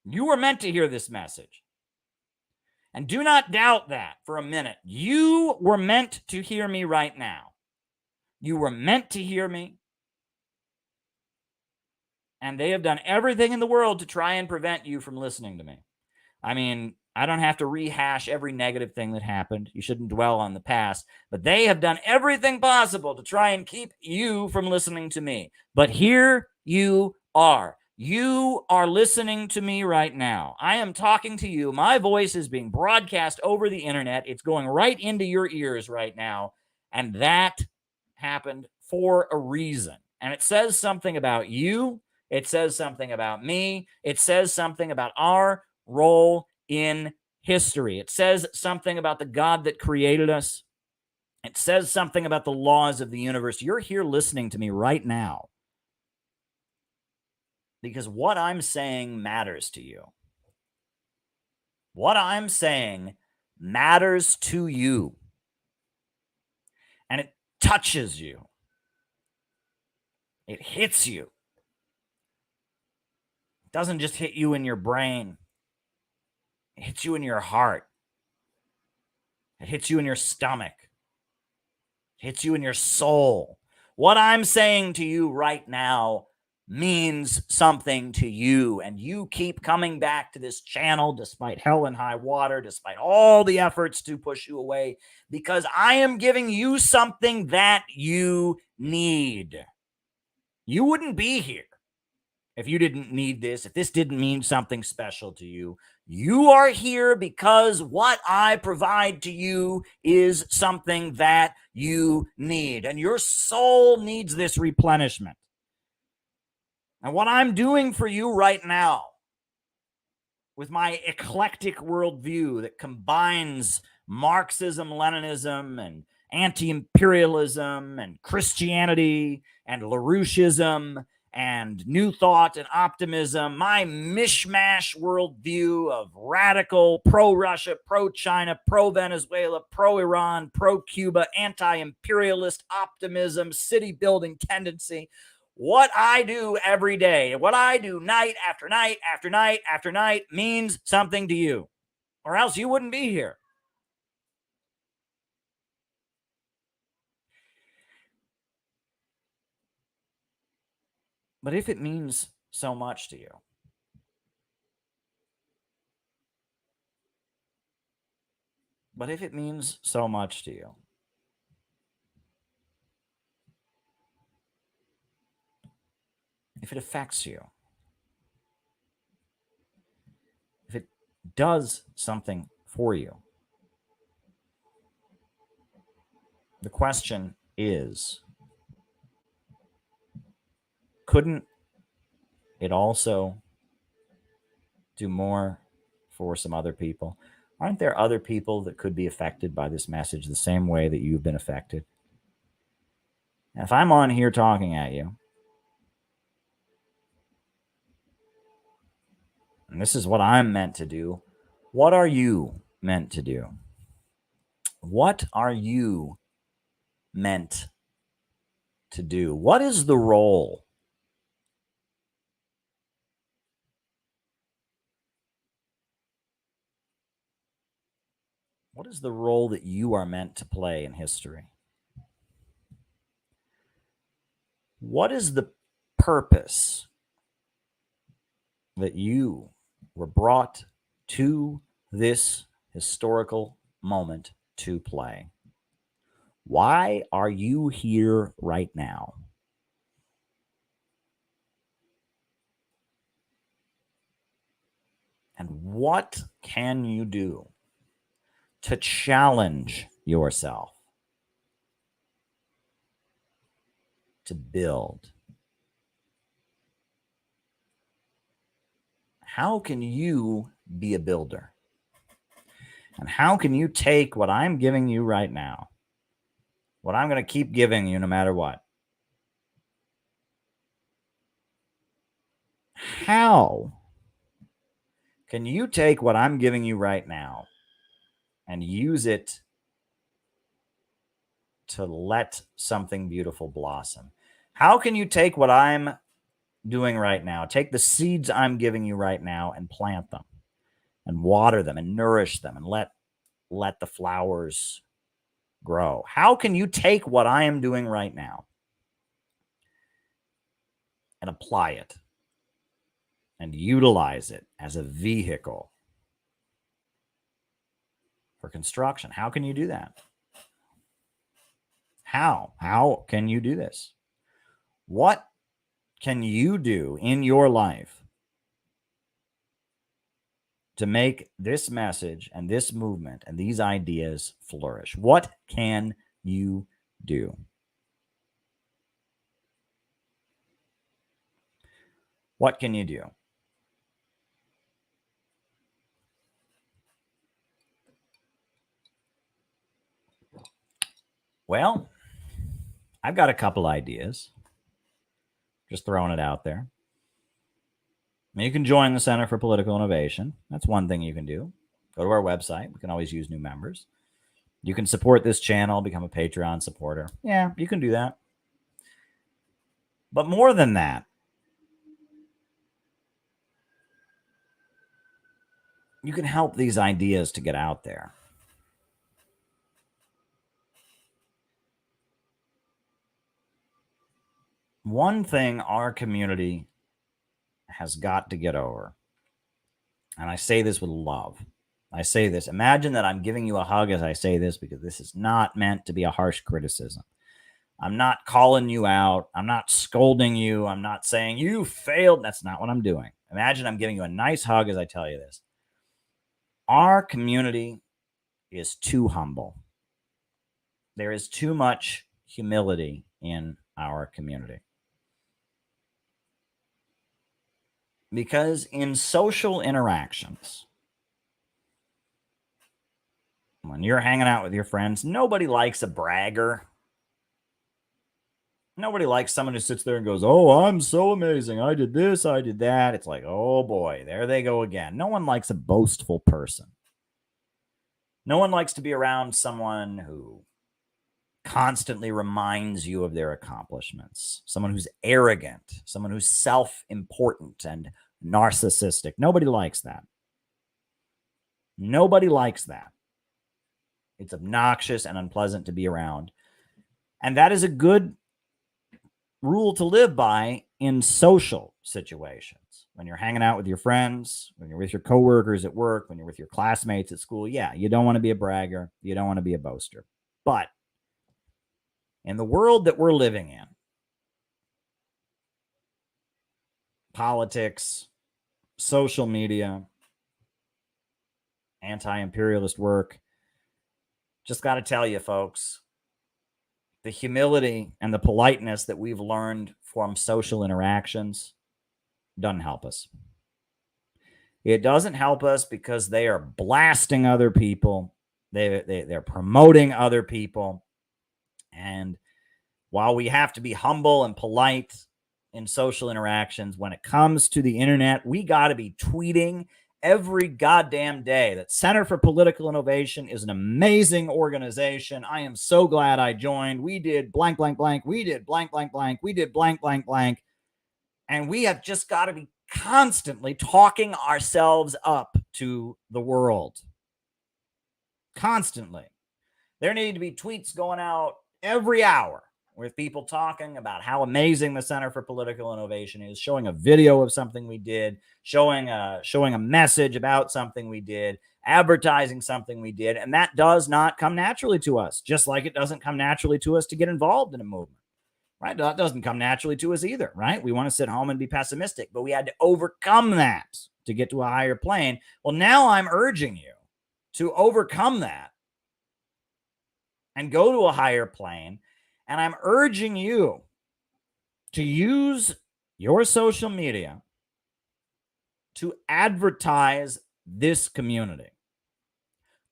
You were meant to hear this message. And do not doubt that for a minute. You were meant to hear me right now. You were meant to hear me. And they have done everything in the world to try and prevent you from listening to me. I mean, I don't have to rehash every negative thing that happened. You shouldn't dwell on the past. But they have done everything possible to try and keep you from listening to me. But here you are. You are listening to me right now. I am talking to you. My voice is being broadcast over the internet. It's going right into your ears right now. And that happened for a reason. And it says something about you. It says something about me. It says something about our role in history. It says something about the God that created us. It says something about the laws of the universe. You're here listening to me right now because what I'm saying matters to you. What I'm saying matters to you. And it touches you. It hits you. It doesn't just hit you in your brain. It hits you in your heart. It hits you in your stomach. It hits you in your soul. What I'm saying to you right now means something to you, and you keep coming back to this channel despite hell and high water, despite all the efforts to push you away, because I am giving you something that you need. You wouldn't be here if you didn't need this, if this didn't mean something special to you. You are here because what I provide to you is something that you need, and your soul needs this replenishment. And what I'm doing for you right now with my eclectic worldview that combines Marxism, Leninism, and anti-imperialism, and Christianity, and LaRoucheism, and New Thought and optimism, my mishmash worldview of radical pro-Russia, pro-China, pro-Venezuela, pro-Iran, pro-Cuba, anti-imperialist optimism, city-building tendency. What I do every day, what I do night after night after night after night means something to you, or else you wouldn't be here. But if it means so much to you, if it affects you, if it does something for you, the question is, couldn't it also do more for some other people? Aren't there other people that could be affected by this message the same way that you've been affected? And if I'm on here talking at you, and this is what I'm meant to do, what are you meant to do? What are you meant to do? What is the role? What is the role that you are meant to play in history? What is the purpose that you were brought to this historical moment to play? Why are you here right now? And what can you do to challenge yourself to build? How can you be a builder? And how can you take what I'm giving you right now, what I'm going to keep giving you no matter what? How can you take what I'm giving you right now and use it to let something beautiful blossom? How can you take what I'm doing right now, take the seeds I'm giving you right now and plant them and water them and nourish them and let the flowers grow? How can you take what I am doing right now and apply it and utilize it as a vehicle for construction? How can you do that? How can you do this? What can you do in your life to make this message and this movement and these ideas flourish? What can you do? What can you do? Well, I've got a couple ideas. Just throwing it out there. You can join the Center for Political Innovation. That's one thing you can do. Go to our website. We can always use new members. You can support this channel, become a Patreon supporter. Yeah, you can do that. But more than that, you can help these ideas to get out there. One thing our community has got to get over, and I say this with love. I say this. Imagine that I'm giving you a hug as I say this, because this is not meant to be a harsh criticism. I'm not calling you out. I'm not scolding you. I'm not saying you failed. That's not what I'm doing. Imagine I'm giving you a nice hug as I tell you this. Our community is too humble. There is too much humility in our community. Because in social interactions, when you're hanging out with your friends, nobody likes a bragger. Nobody likes someone who sits there and goes, oh, I'm so amazing. I did this, I did that. It's like, oh boy, there they go again. No one likes a boastful person. No one likes to be around someone who constantly reminds you of their accomplishments, someone who's arrogant, someone who's self-important and narcissistic. Nobody likes that. Nobody likes that. It's obnoxious and unpleasant to be around. And that is a good rule to live by in social situations. When you're hanging out with your friends, when you're with your coworkers at work, when you're with your classmates at school, yeah, you don't want to be a bragger. You don't want to be a boaster. But in the world that we're living in, politics, social media, anti-imperialist work, just got to tell you, folks, the humility and the politeness that we've learned from social interactions doesn't help us. It doesn't help us because they are blasting other people. They're promoting other people. And while we have to be humble and polite in social interactions, when it comes to the internet, we got to be tweeting every goddamn day that Center for Political Innovation is an amazing organization. I am so glad I joined. We did blank, blank, blank. We did blank, blank, blank. We did blank, blank, blank. And we have just got to be constantly talking ourselves up to the world. Constantly. There need to be tweets going out every hour with people talking about how amazing the Center for Political Innovation is, showing a video of something we did, showing a message about something we did, advertising something we did. And that does not come naturally to us, just like it doesn't come naturally to us to get involved in a movement. Right? That doesn't come naturally to us either, right? We want to sit home and be pessimistic, but we had to overcome that to get to a higher plane. Well, now I'm urging you to overcome that and go to a higher plane. And I'm urging you to use your social media to advertise this community,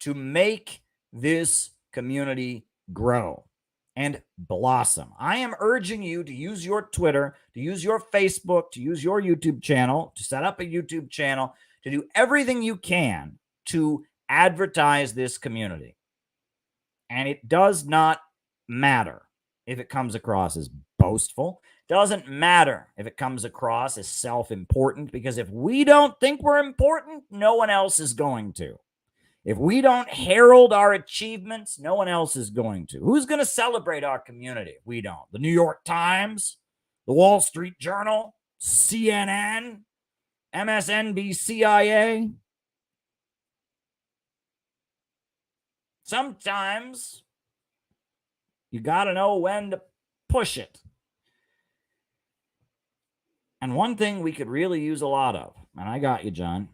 to make this community grow and blossom. I am urging you to use your Twitter, to use your Facebook, to use your YouTube channel, to set up a YouTube channel, to do everything you can to advertise this community. And it does not matter if it comes across as boastful. Doesn't matter if it comes across as self-important, because if we don't think we're important, no one else is going to. If we don't herald our achievements, no one else is going to. Who's going to celebrate our community if we don't? The New York Times, the Wall Street Journal, CNN, MSNBC. Sometimes you got to know when to push it. And one thing we could really use a lot of, and I got you, John,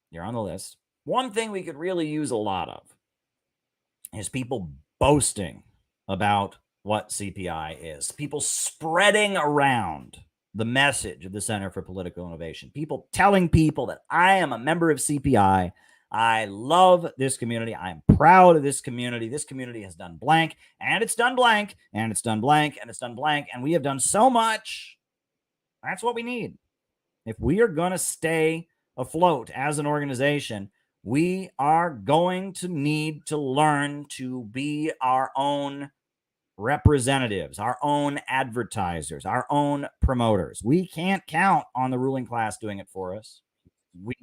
you're on the list. One thing we could really use a lot of is people boasting about what CPI is. People spreading around the message of the Center for Political Innovation. People telling people that I am a member of CPI. I love this community. I am proud of this community. This community has done blank, and it's done blank, and it's done blank, and it's done blank. And we have done so much. That's what we need. If we are going to stay afloat as an organization, we are going to need to learn to be our own representatives, our own advertisers, our own promoters. We can't count on the ruling class doing it for us. We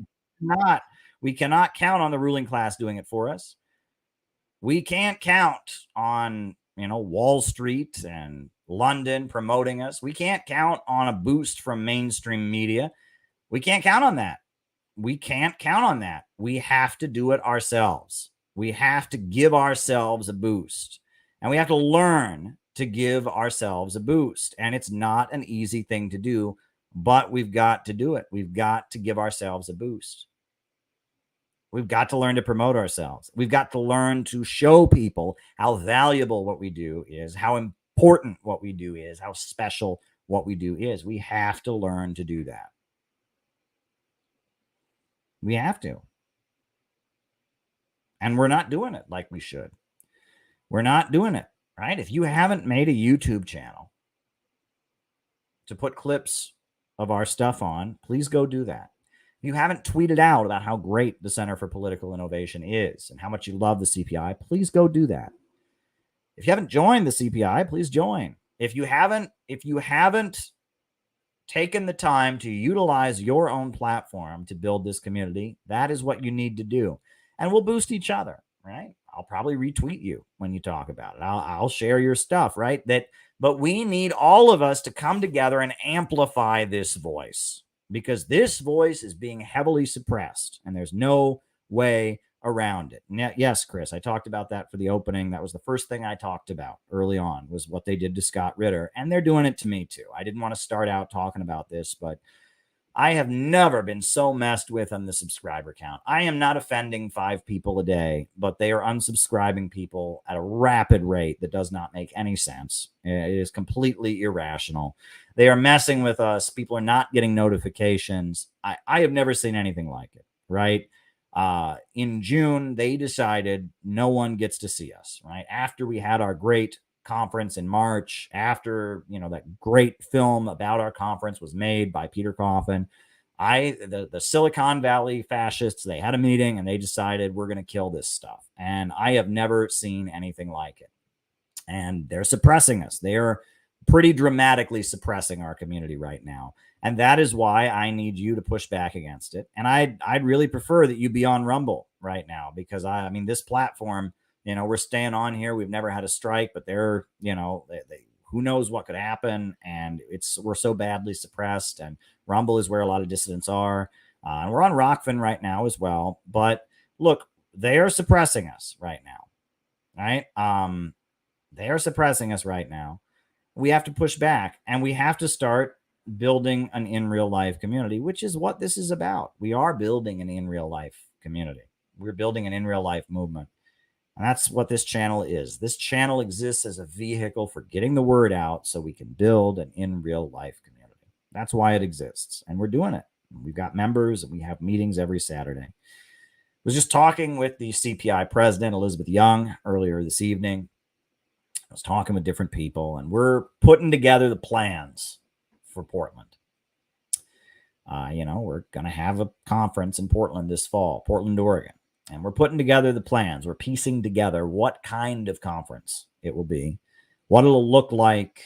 cannot count on the ruling class doing it for us. We can't count on, Wall Street and London promoting us. We can't count on a boost from mainstream media. We can't count on that. We can't count on that. We have to do it ourselves. We have to give ourselves a boost. And we have to learn to give ourselves a boost. And it's not an easy thing to do, but we've got to do it. We've got to give ourselves a boost. We've got to learn to promote ourselves. We've got to learn to show people how valuable what we do is, how important what we do is, how special what we do is. We have to learn to do that. We have to. And we're not doing it like we should. We're not doing it, right? If you haven't made a YouTube channel to put clips of our stuff on, please go do that. If you haven't tweeted out about how great the Center for Political Innovation is and how much you love the CPI, please go do that. If you haven't joined the CPI, please join. If you haven't taken the time to utilize your own platform to build this community, that is what you need to do. And we'll boost each other, right? I'll probably retweet you when you talk about it. I'll share your stuff, right? But we need all of us to come together and amplify this voice, because this voice is being heavily suppressed and there's no way around it. Yes, Chris, I talked about that for the opening. That was the first thing I talked about early on, was what they did to Scott Ritter. And they're doing it to me too. I didn't want to start out talking about this, but I have never been so messed with on the subscriber count. I am not offending 5 people a day, but they are unsubscribing people at a rapid rate that does not make any sense. It is completely irrational. They are messing with us. People are not getting notifications. I have never seen anything like it, right? In June, they decided no one gets to see us, right? After we had our great conference in March, after, that great film about our conference was made by Peter Coffin, the Silicon Valley fascists, they had a meeting and they decided we're going to kill this stuff. And I have never seen anything like it. And they're suppressing us. They are pretty dramatically suppressing our community right now. And that is why I need you to push back against it. And I'd really prefer that you be on Rumble right now, because I mean, this platform, we're staying on here. We've never had a strike, but they're, who knows what could happen. And we're so badly suppressed, and Rumble is where a lot of dissidents are. And we're on Rockfin right now as well. But look, they are suppressing us right now, right? They are suppressing us right now. We have to push back, and we have to start building an in real life community, which is what this is about. We are building an in real life community. We're building an in real life movement. And that's what this channel is. This channel exists as a vehicle for getting the word out so we can build an in real life community. That's why it exists. And we're doing it. We've got members, and we have meetings every Saturday. I was just talking with the CPI president, Elizabeth Young, earlier this evening. I was talking with different people, and we're putting together the plans for Portland. We're going to have a conference in Portland this fall, Portland, Oregon. And we're putting together the plans. We're piecing together what kind of conference it will be, what it'll look like.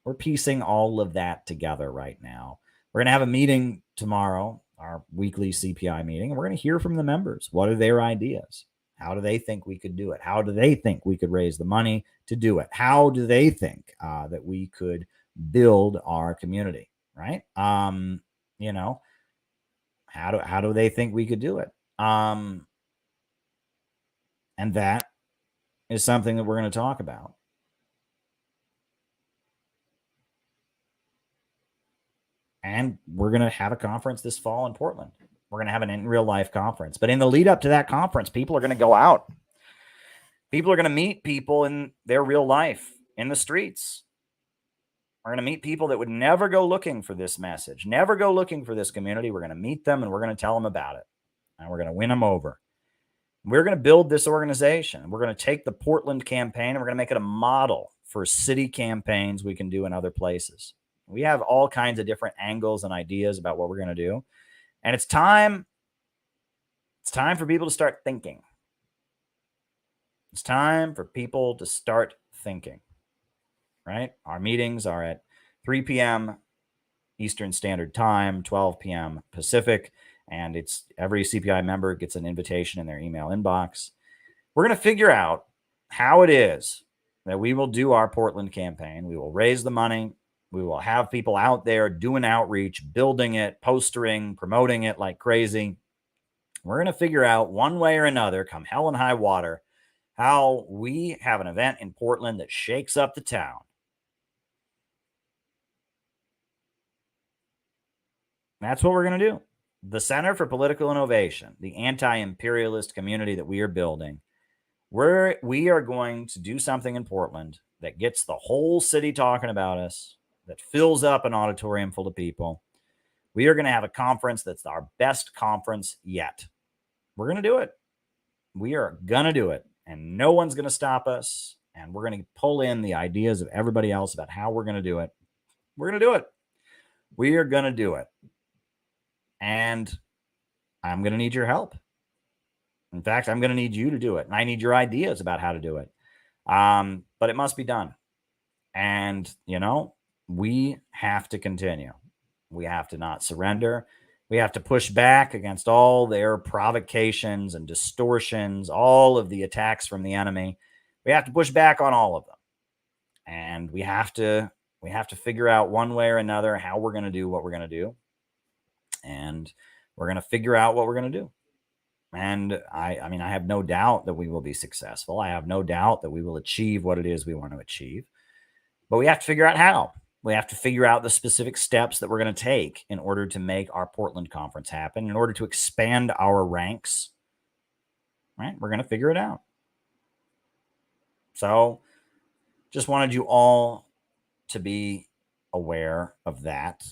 We're piecing all of that together right now. We're going to have a meeting tomorrow, our weekly CPI meeting, and we're going to hear from the members. What are their ideas? How do they think we could do it? How do they think we could raise the money to do it? How do they think that we could build our community, right? How do they think we could do it? And that is something that we're going to talk about. And we're going to have a conference this fall in Portland. We're going to have an in real life conference. But in the lead up to that conference, people are going to go out. People are going to meet people in their real life in the streets. We're going to meet people that would never go looking for this message, never go looking for this community. We're going to meet them, and we're going to tell them about it. And we're going to win them over. We're going to build this organization. We're going to take the Portland campaign, and we're going to make it a model for city campaigns we can do in other places. We have all kinds of different angles and ideas about what we're going to do. And it's time for people to start thinking. It's time for people to start thinking, right? Our meetings are at 3 p.m. Eastern Standard Time, 12 p.m. Pacific, and it's every CPI member gets an invitation in their email inbox. We're going to figure out how it is that we will do our Portland campaign. We will raise the money. We will have people out there doing outreach, building it, postering, promoting it like crazy. We're going to figure out one way or another, come hell and high water, how we have an event in Portland that shakes up the town. That's what we're going to do. The Center for Political Innovation, the anti-imperialist community that we are building, we are going to do something in Portland that gets the whole city talking about us, that fills up an auditorium full of people. We are going to have a conference that's our best conference yet. We're going to do it. We are going to do it. And no one's going to stop us. And we're going to pull in the ideas of everybody else about how we're going to do it. We're going to do it. We are going to do it. And I'm going to need your help. In fact, I'm going to need you to do it. And I need your ideas about how to do it. But it must be done. And, we have to continue. We have to not surrender. We have to push back against all their provocations and distortions, all of the attacks from the enemy. We have to push back on all of them. And we have to figure out one way or another how we're going to do what we're going to do. And we're going to figure out what we're going to do. And I have no doubt that we will be successful. I have no doubt that we will achieve what it is we want to achieve. But we have to figure out how. We have to figure out the specific steps that we're going to take in order to make our Portland conference happen, in order to expand our ranks. Right? We're going to figure it out. So just wanted you all to be aware of that.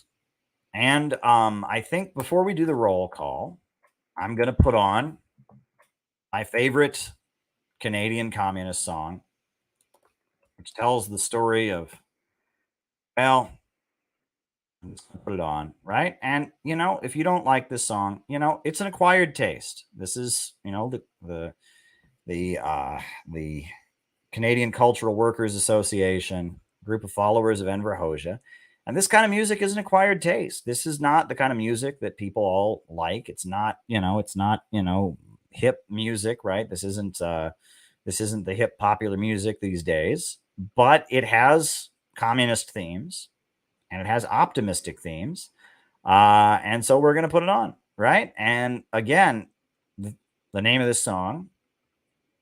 And I think before we do the roll call, I'm going to put on my favorite Canadian communist song, which tells the story of, well, I'm just going to put it on, right? And, if you don't like this song, it's an acquired taste. This is, the Canadian Cultural Workers Association, group of followers of Enver Hoxha. And this kind of music is an acquired taste. This is not the kind of music that people all like. It's not, hip music, right? This isn't the hip popular music these days. but it has communist themes and it has optimistic themes. And so we're going to put it on, right? And again, the name of this song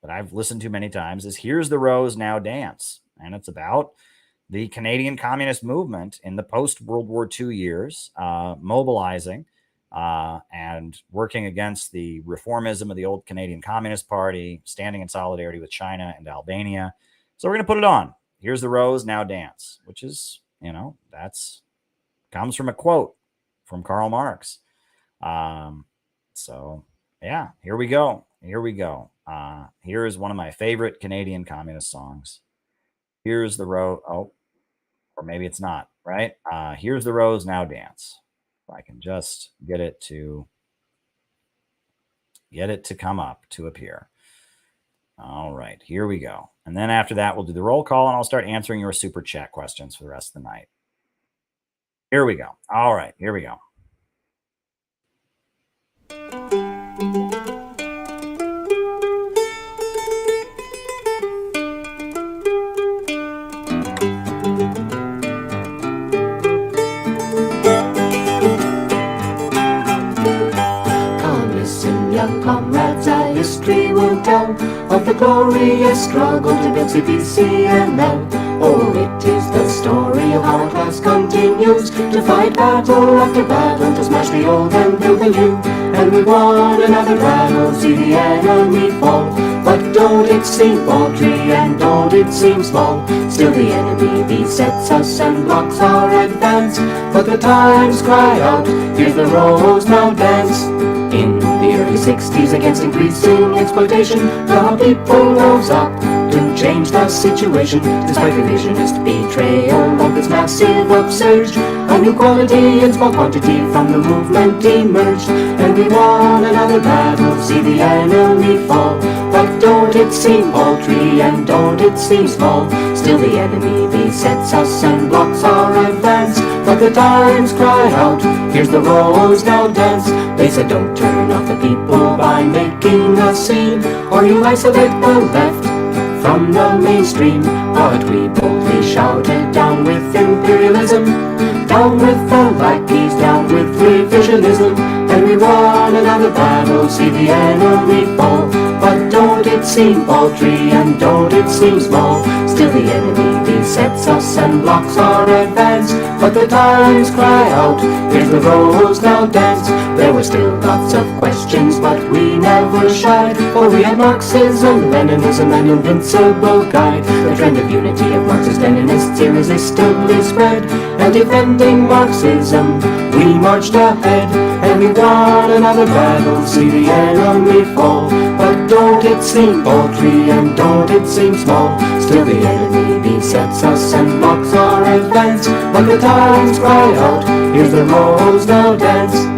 that I've listened to many times is Here's the Rose, Now Dance. And it's about the Canadian communist movement in the post-World War II years, mobilizing and working against the reformism of the old Canadian Communist Party, standing in solidarity with China and Albania. So we're going to put it on. Here's the Rose, Now Dance, which is, that's comes from a quote from Karl Marx. So yeah, here we go. Here is one of my favorite Canadian communist songs. Here's the Rose. Oh, or maybe it's not, right? Here's the Rose, Now Dance. If I can just get it to come up, to appear. All right, here we go. And then after that, we'll do the roll call and I'll start answering your super chat questions for the rest of the night. Here we go. All right, here we go. Comrades, our history will tell of the glorious struggle to build CPCNL. Oh, it is the story of how our class continues to fight battle after battle to smash the old and build the new. And we won another battle, see the enemy fall. But don't it seem paltry and don't it seem small? Still the enemy besets us and blocks our advance. But the times cry out, here's the Rose, now dance. In the early 60s, against increasing exploitation, the people rose up to change the situation. Despite revisionist betrayal of this massive upsurge, a new quality in small quantity from the movement emerged. And we won another battle, see the enemy fall. But don't it seem paltry and don't it seem small? Still the enemy besets us and blocks our advance. But the times cry out, here's the Rose, now dance. They said don't turn off the people by making a scene, or you isolate the left from the mainstream. But we boldly shouted, down with imperialism, down with the lackeys, down with revisionism. And we won another battle, see the enemy fall. But don't it seem paltry and don't it seem small? Still the enemy besets us and blocks our advance. But the times cry out, here's the Rose, now dance. There were still lots of questions, but we never shied, for we had Marxism, Leninism, and invincible guide. The trend of unity of Marxist-Leninists irresistibly spread, and defending Marxism, we marched ahead. And we won another battle, see the enemy fall. But don't it seem paltry and don't it seem small? Still the enemy besets us and blocks our advance. But the times cry out, here's the Rose, now dance.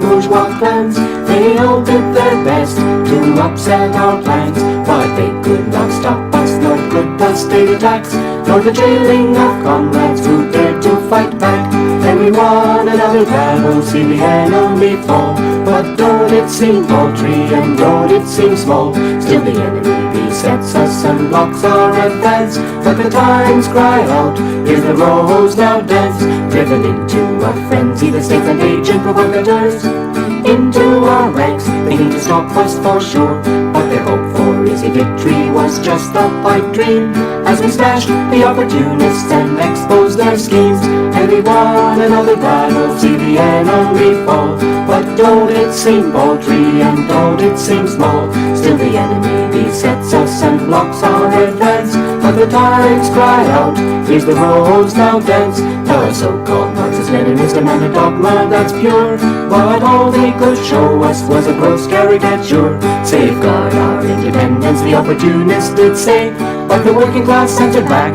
Bourgeois clans, they all did their best to upset our plans. But they could not stop us, nor could the state attacks, nor the jailing of comrades who dared to fight back. And we won another battle, see the enemy fall. But don't it seem paltry and don't it seem small? Still the enemy besets us and blocks our advance. But the times cry out, here's the Rose, now dance. Driven into a frenzy, the statesmen agent provocateurs into our ranks, thinking to stop us for sure. But their hope for easy victory was just a pipe dream, as we smashed the opportunists and exposed their schemes. And we won another battle, see the enemy fall. But don't it seem paltry and don't it seem small? Still the enemy besets us and blocks our advance. But the times cry out, here's the Rose, now dance. The so-called Marxist-Leninist demand a dogma that's pure, but all they could show us was a gross caricature. Safeguard our independence, the opportunists did say, but but the working class censored back.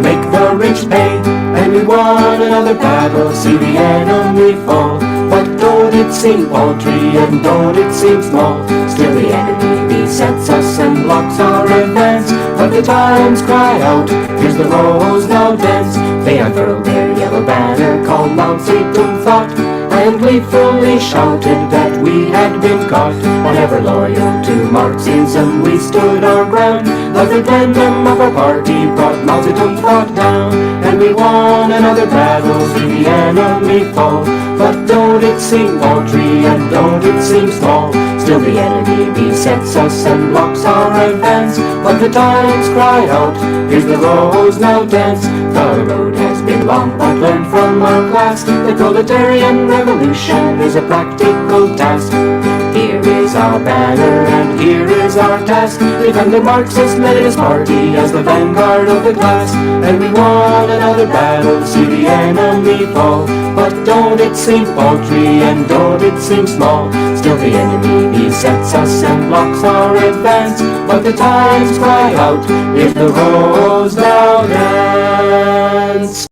Make the rich pay, and we won another battle, see the enemy fall. But don't it seem paltry, and don't it seem small, still the enemy besets us and blocks our advance. But the times cry out, here's the rose now dance. They unfurled their yellow banner called Mao Zedong thought, and gleefully shouted that we had been caught. While ever loyal to Marxism, we stood our ground. The referendum of our party brought Mao Zedong thought down, and we won another battle, see the enemy fall. But don't it seem paltry, and don't it seem small, still the enemy besets us and blocks our advance. But the times cry out, here's the rose now dance. The road has been long, but learned from our class, the proletarian revolution is a practical task. Here is our banner, and here is our task, defend the Marxist-Leninist party as the vanguard of the class. And we won another battle, see the enemy fall. But don't it seem paltry, and don't it seem small, still the enemy besets us and blocks our advance. But the times cry out, if the rose now dance.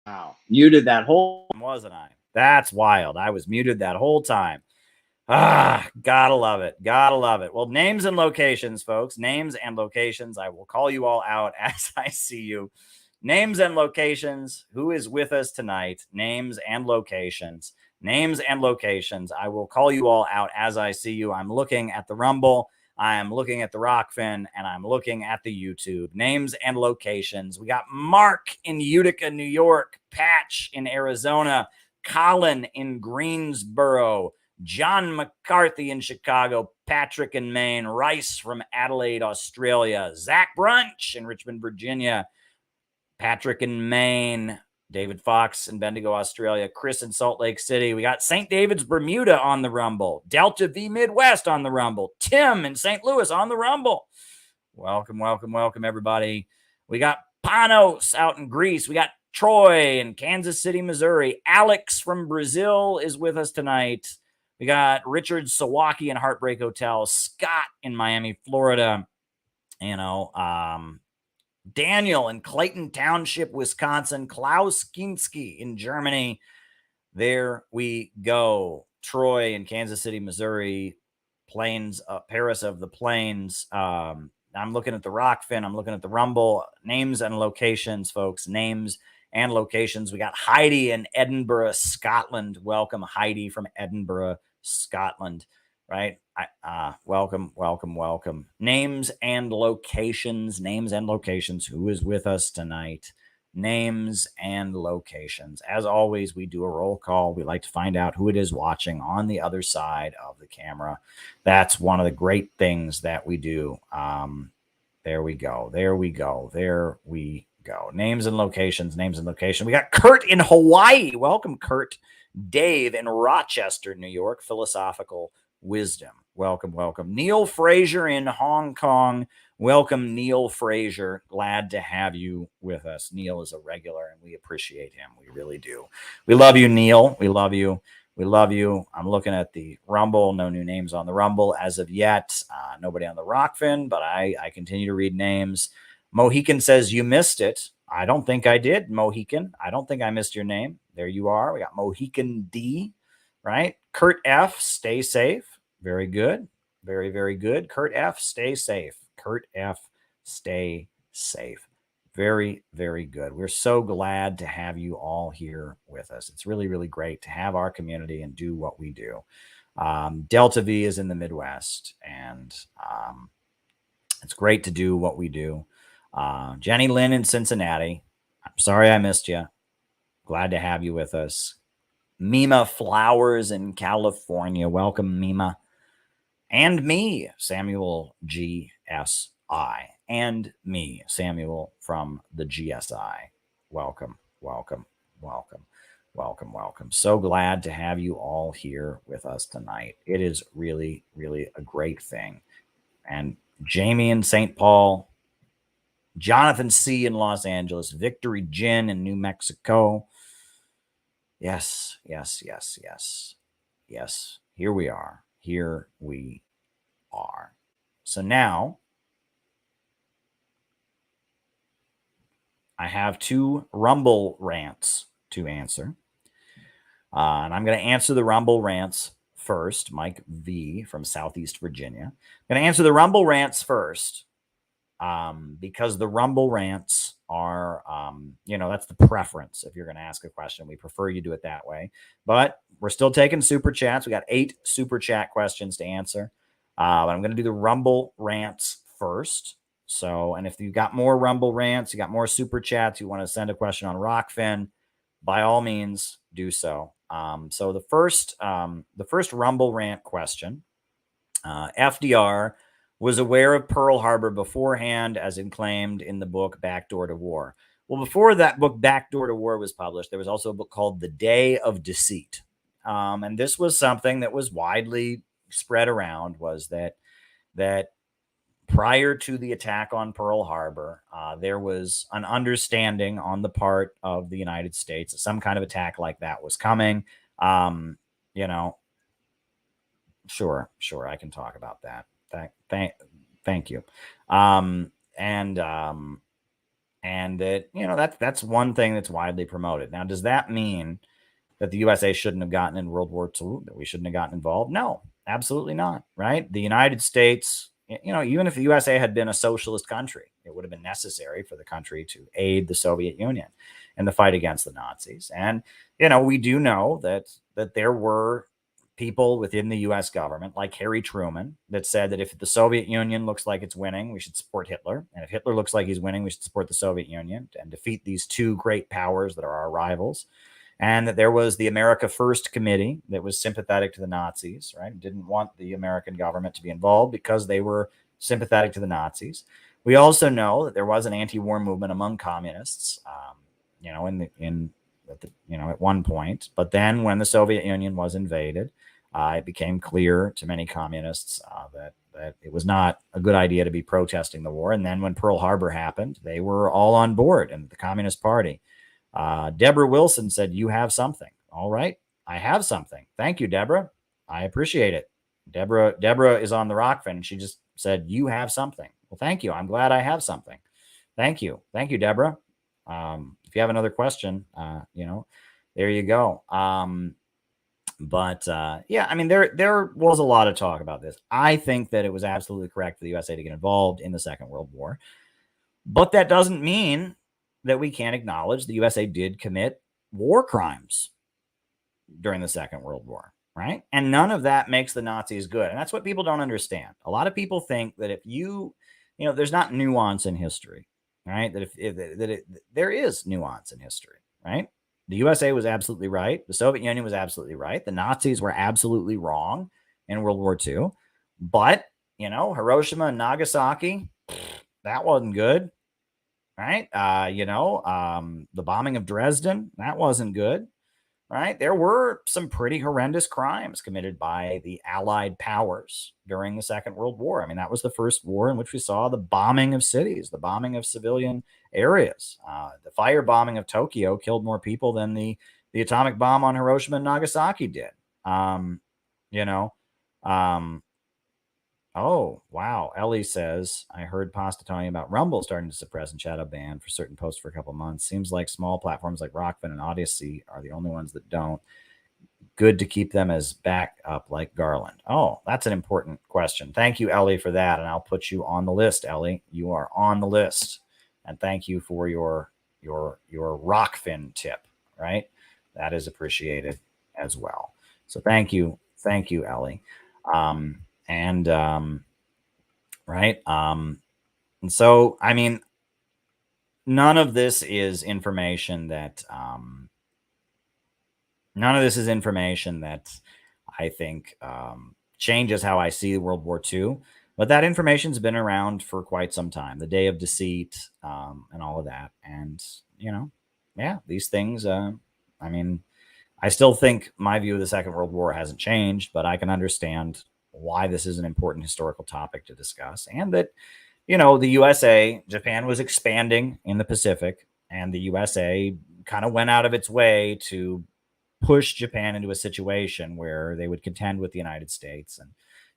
Wow. Muted that whole time, wasn't I? That's wild. I was muted that whole time. Ah, gotta love it. Gotta love it. Well, names and locations, folks. Names and locations. I will call you all out as I see you. Names and locations. Who is with us tonight? Names and locations. Names and locations. I will call you all out as I see you. I'm looking at the Rumble. I am looking at the Rockfin, and I'm looking at the YouTube. Names and locations. We got Mark in Utica, New York, Patch in Arizona, Colin in Greensboro, John McCarthy in Chicago, Patrick in Maine, Rice from Adelaide, Australia, Zach Brunch in Richmond, Virginia, Patrick in Maine, David Fox in Bendigo, Australia, Chris in Salt Lake City. We got St. David's, Bermuda on the Rumble, Delta V Midwest on the Rumble, Tim in St. Louis on the Rumble. Welcome, welcome, welcome, everybody. We got Panos out in Greece. We got Troy in Kansas City, Missouri. Alex from Brazil is with us tonight. We got Richard Sawaki in Heartbreak Hotel, Scott in Miami, Florida. Daniel in Clayton Township, Wisconsin, Klaus Kinski in Germany. There we go. Troy in Kansas City, Missouri, Plains, Paris of the Plains. I'm looking at the Rockfin. I'm looking at the Rumble. Names and locations, folks. Names and locations. We got Heidi in Edinburgh, Scotland. Welcome, Heidi from Edinburgh, Scotland. Right? Welcome, welcome, welcome. Names and locations. Names and locations. Who is with us tonight? Names and locations. As always, we do a roll call. We like to find out who it is watching on the other side of the camera. That's one of the great things that we do. There we go. There we go. There we go. Names and locations. Names and location. We got Kurt in Hawaii. Welcome, Kurt. Dave in Rochester, New York. Philosophical Wisdom. Welcome, welcome. Neil Fraser in Hong Kong. Welcome, Neil Fraser. Glad to have you with us. Neil is a regular, and we appreciate him. We really do. We love you, Neil. We love you. We love you. I'm looking at the Rumble. No new names on the Rumble as of yet. Nobody on the Rockfin, but I continue to read names. Mohican says, you missed it. I don't think I did, Mohican. I don't think I missed your name. There you are. We got Mohican D, right? Kurt F, stay safe. Very good. Very, very good. Kurt F, stay safe. Kurt F, stay safe. Very, very good. We're so glad to have you all here with us. It's really, really great to have our community and do what we do. Delta V is in the Midwest, and it's great to do what we do. Jenny Lynn in Cincinnati. I'm sorry I missed you. Glad to have you with us. Mima Flowers in California. Welcome, Mima. And me, Samuel GSI. And me, Samuel from the GSI. Welcome, welcome, welcome, welcome, welcome. So glad to have you all here with us tonight. It is really, really a great thing. And Jamie in St. Paul, Jonathan C. in Los Angeles, Victory Gin in New Mexico. Yes, yes, yes, yes, yes. Here we are. Here we are. So now I have 2 Rumble rants to answer. And I'm going to answer the Rumble rants first. Mike V from Southeast Virginia. I'm going to answer the Rumble rants first because the Rumble rants are, that's the preference. If you're going to ask a question, we prefer you do it that way. But we're still taking super chats. We got 8 super chat questions to answer. But I'm going to do the Rumble rants first. So, and if you've got more Rumble rants, you got more super chats, you want to send a question on Rockfin, by all means, do so. So the first Rumble rant question, FDR was aware of Pearl Harbor beforehand, as claimed in the book Backdoor to War. Well, before that book Backdoor to War was published, there was also a book called The Day of Deceit. And this was something that was widely spread around, was that prior to the attack on Pearl Harbor, there was an understanding on the part of the United States that some kind of attack like that was coming. Sure, I can talk about that. Thank you. And that that's one thing that's widely promoted. Now, does that mean that the USA shouldn't have gotten in World War II, that we shouldn't have gotten involved? No, absolutely not. Right? The United States, even if the USA had been a socialist country, it would have been necessary for the country to aid the Soviet Union in the fight against the Nazis. And, we do know that there were people within the U.S. government, like Harry Truman, that said that if the Soviet Union looks like it's winning, we should support Hitler. And if Hitler looks like he's winning, we should support the Soviet Union and defeat these 2 great powers that are our rivals. And that there was the America First Committee that was sympathetic to the Nazis, right? Didn't want the American government to be involved because they were sympathetic to the Nazis. We also know that there was an anti-war movement among communists, at one point. But then when the Soviet Union was invaded, it became clear to many communists that it was not a good idea to be protesting the war. And then when Pearl Harbor happened, they were all on board in the Communist Party. Deborah Wilson said, "You have something." All right, I have something. Thank you, Deborah. I appreciate it. Deborah is on the Rockfin, and she just said, "You have something." Well, thank you. I'm glad I have something. Thank you, Deborah. If you have another question, there you go. There was a lot of talk about this. I think that it was absolutely correct for the USA to get involved in the Second World War, but that doesn't mean that we can't acknowledge the USA did commit war crimes during the Second World War, right? And none of that makes the Nazis good. And that's what people don't understand. A lot of people think that if there's not nuance in history, right? There is nuance in history, right? The USA was absolutely right. The Soviet Union was absolutely right. The Nazis were absolutely wrong in World War II. But, Hiroshima and Nagasaki, that wasn't good, right? The bombing of Dresden, that wasn't good, right? There were some pretty horrendous crimes committed by the Allied powers during the Second World War. I mean, that was the first war in which we saw the bombing of cities, the bombing of civilian areas. The firebombing of Tokyo killed more people than the atomic bomb on Hiroshima and Nagasaki did. Oh, wow. Ellie says, I heard Pasta talking about Rumble starting to suppress and shadow ban for certain posts for a couple months. Seems like small platforms like Rockfin and Odyssey are the only ones that don't. Good to keep them as backup like Garland. Oh, that's an important question. Thank you, Ellie, for that. And I'll put you on the list, Ellie. You are on the list. And thank you for your Rockfin tip, right? That is appreciated as well. So thank you, Ellie. And so, I mean, none of this is information that None of this is information that I think changes how I see World War II. But that information's been around for quite some time. The Day of Deceit and all of that. And, yeah, these things, I mean, I still think my view of the Second World War hasn't changed, but I can understand why this is an important historical topic to discuss. And that, the USA, Japan was expanding in the Pacific, and the USA kind of went out of its way to push Japan into a situation where they would contend with the United States. And,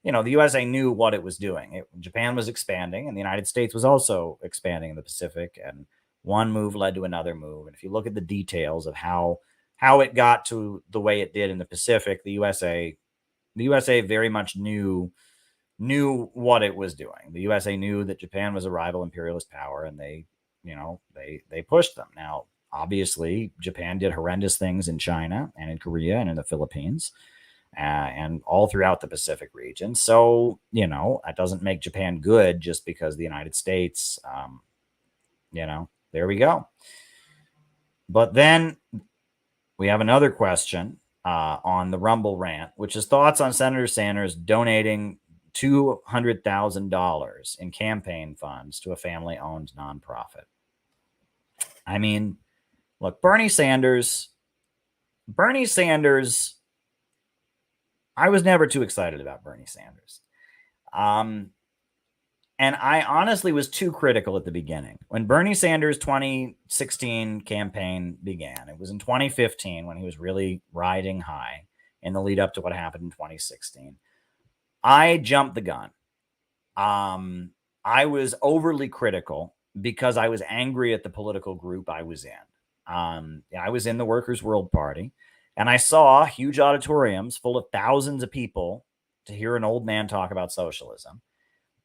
the USA knew what it was doing. Japan was expanding, and the United States was also expanding in the Pacific. And one move led to another move. And if you look at the details of how it got to the way it did in the Pacific, the USA very much knew what it was doing. The USA knew that Japan was a rival imperialist power, and they pushed them. Now, obviously, Japan did horrendous things in China and in Korea and in the Philippines and all throughout the Pacific region. So, that doesn't make Japan good just because the United States, there we go. But then we have another question on the Rumble rant, which is thoughts on Senator Sanders donating $200,000 in campaign funds to a family-owned nonprofit. I mean, look, Bernie Sanders, I was never too excited about Bernie Sanders. And I honestly was too critical at the beginning. When Bernie Sanders' 2016 campaign began, it was in 2015 when he was really riding high in the lead up to what happened in 2016. I jumped the gun. I was overly critical because I was angry at the political group I was in. I was in the Workers' World Party, and I saw huge auditoriums full of thousands of people to hear an old man talk about socialism.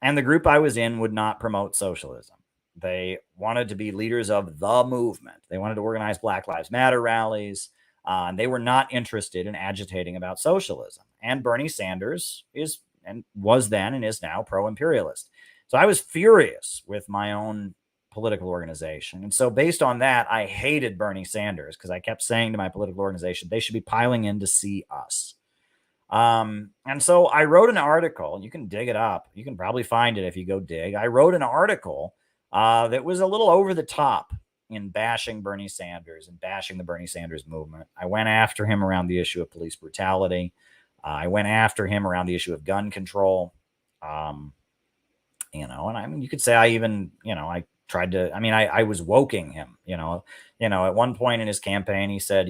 And the group I was in would not promote socialism. They wanted to be leaders of the movement. They wanted to organize Black Lives Matter rallies. And they were not interested in agitating about socialism. And Bernie Sanders was then and is now pro-imperialist. So I was furious with my own political organization. And so based on that, I hated Bernie Sanders because I kept saying to my political organization, they should be piling in to see us. And so I wrote an article. You can dig it up. You can probably find it if you go dig. I wrote an article that was a little over the top in bashing Bernie Sanders and bashing the Bernie Sanders movement. I went after him around the issue of police brutality. I went after him around the issue of gun control. And I mean, you could say I even, I tried to, I was woking him, at one point in his campaign, he said,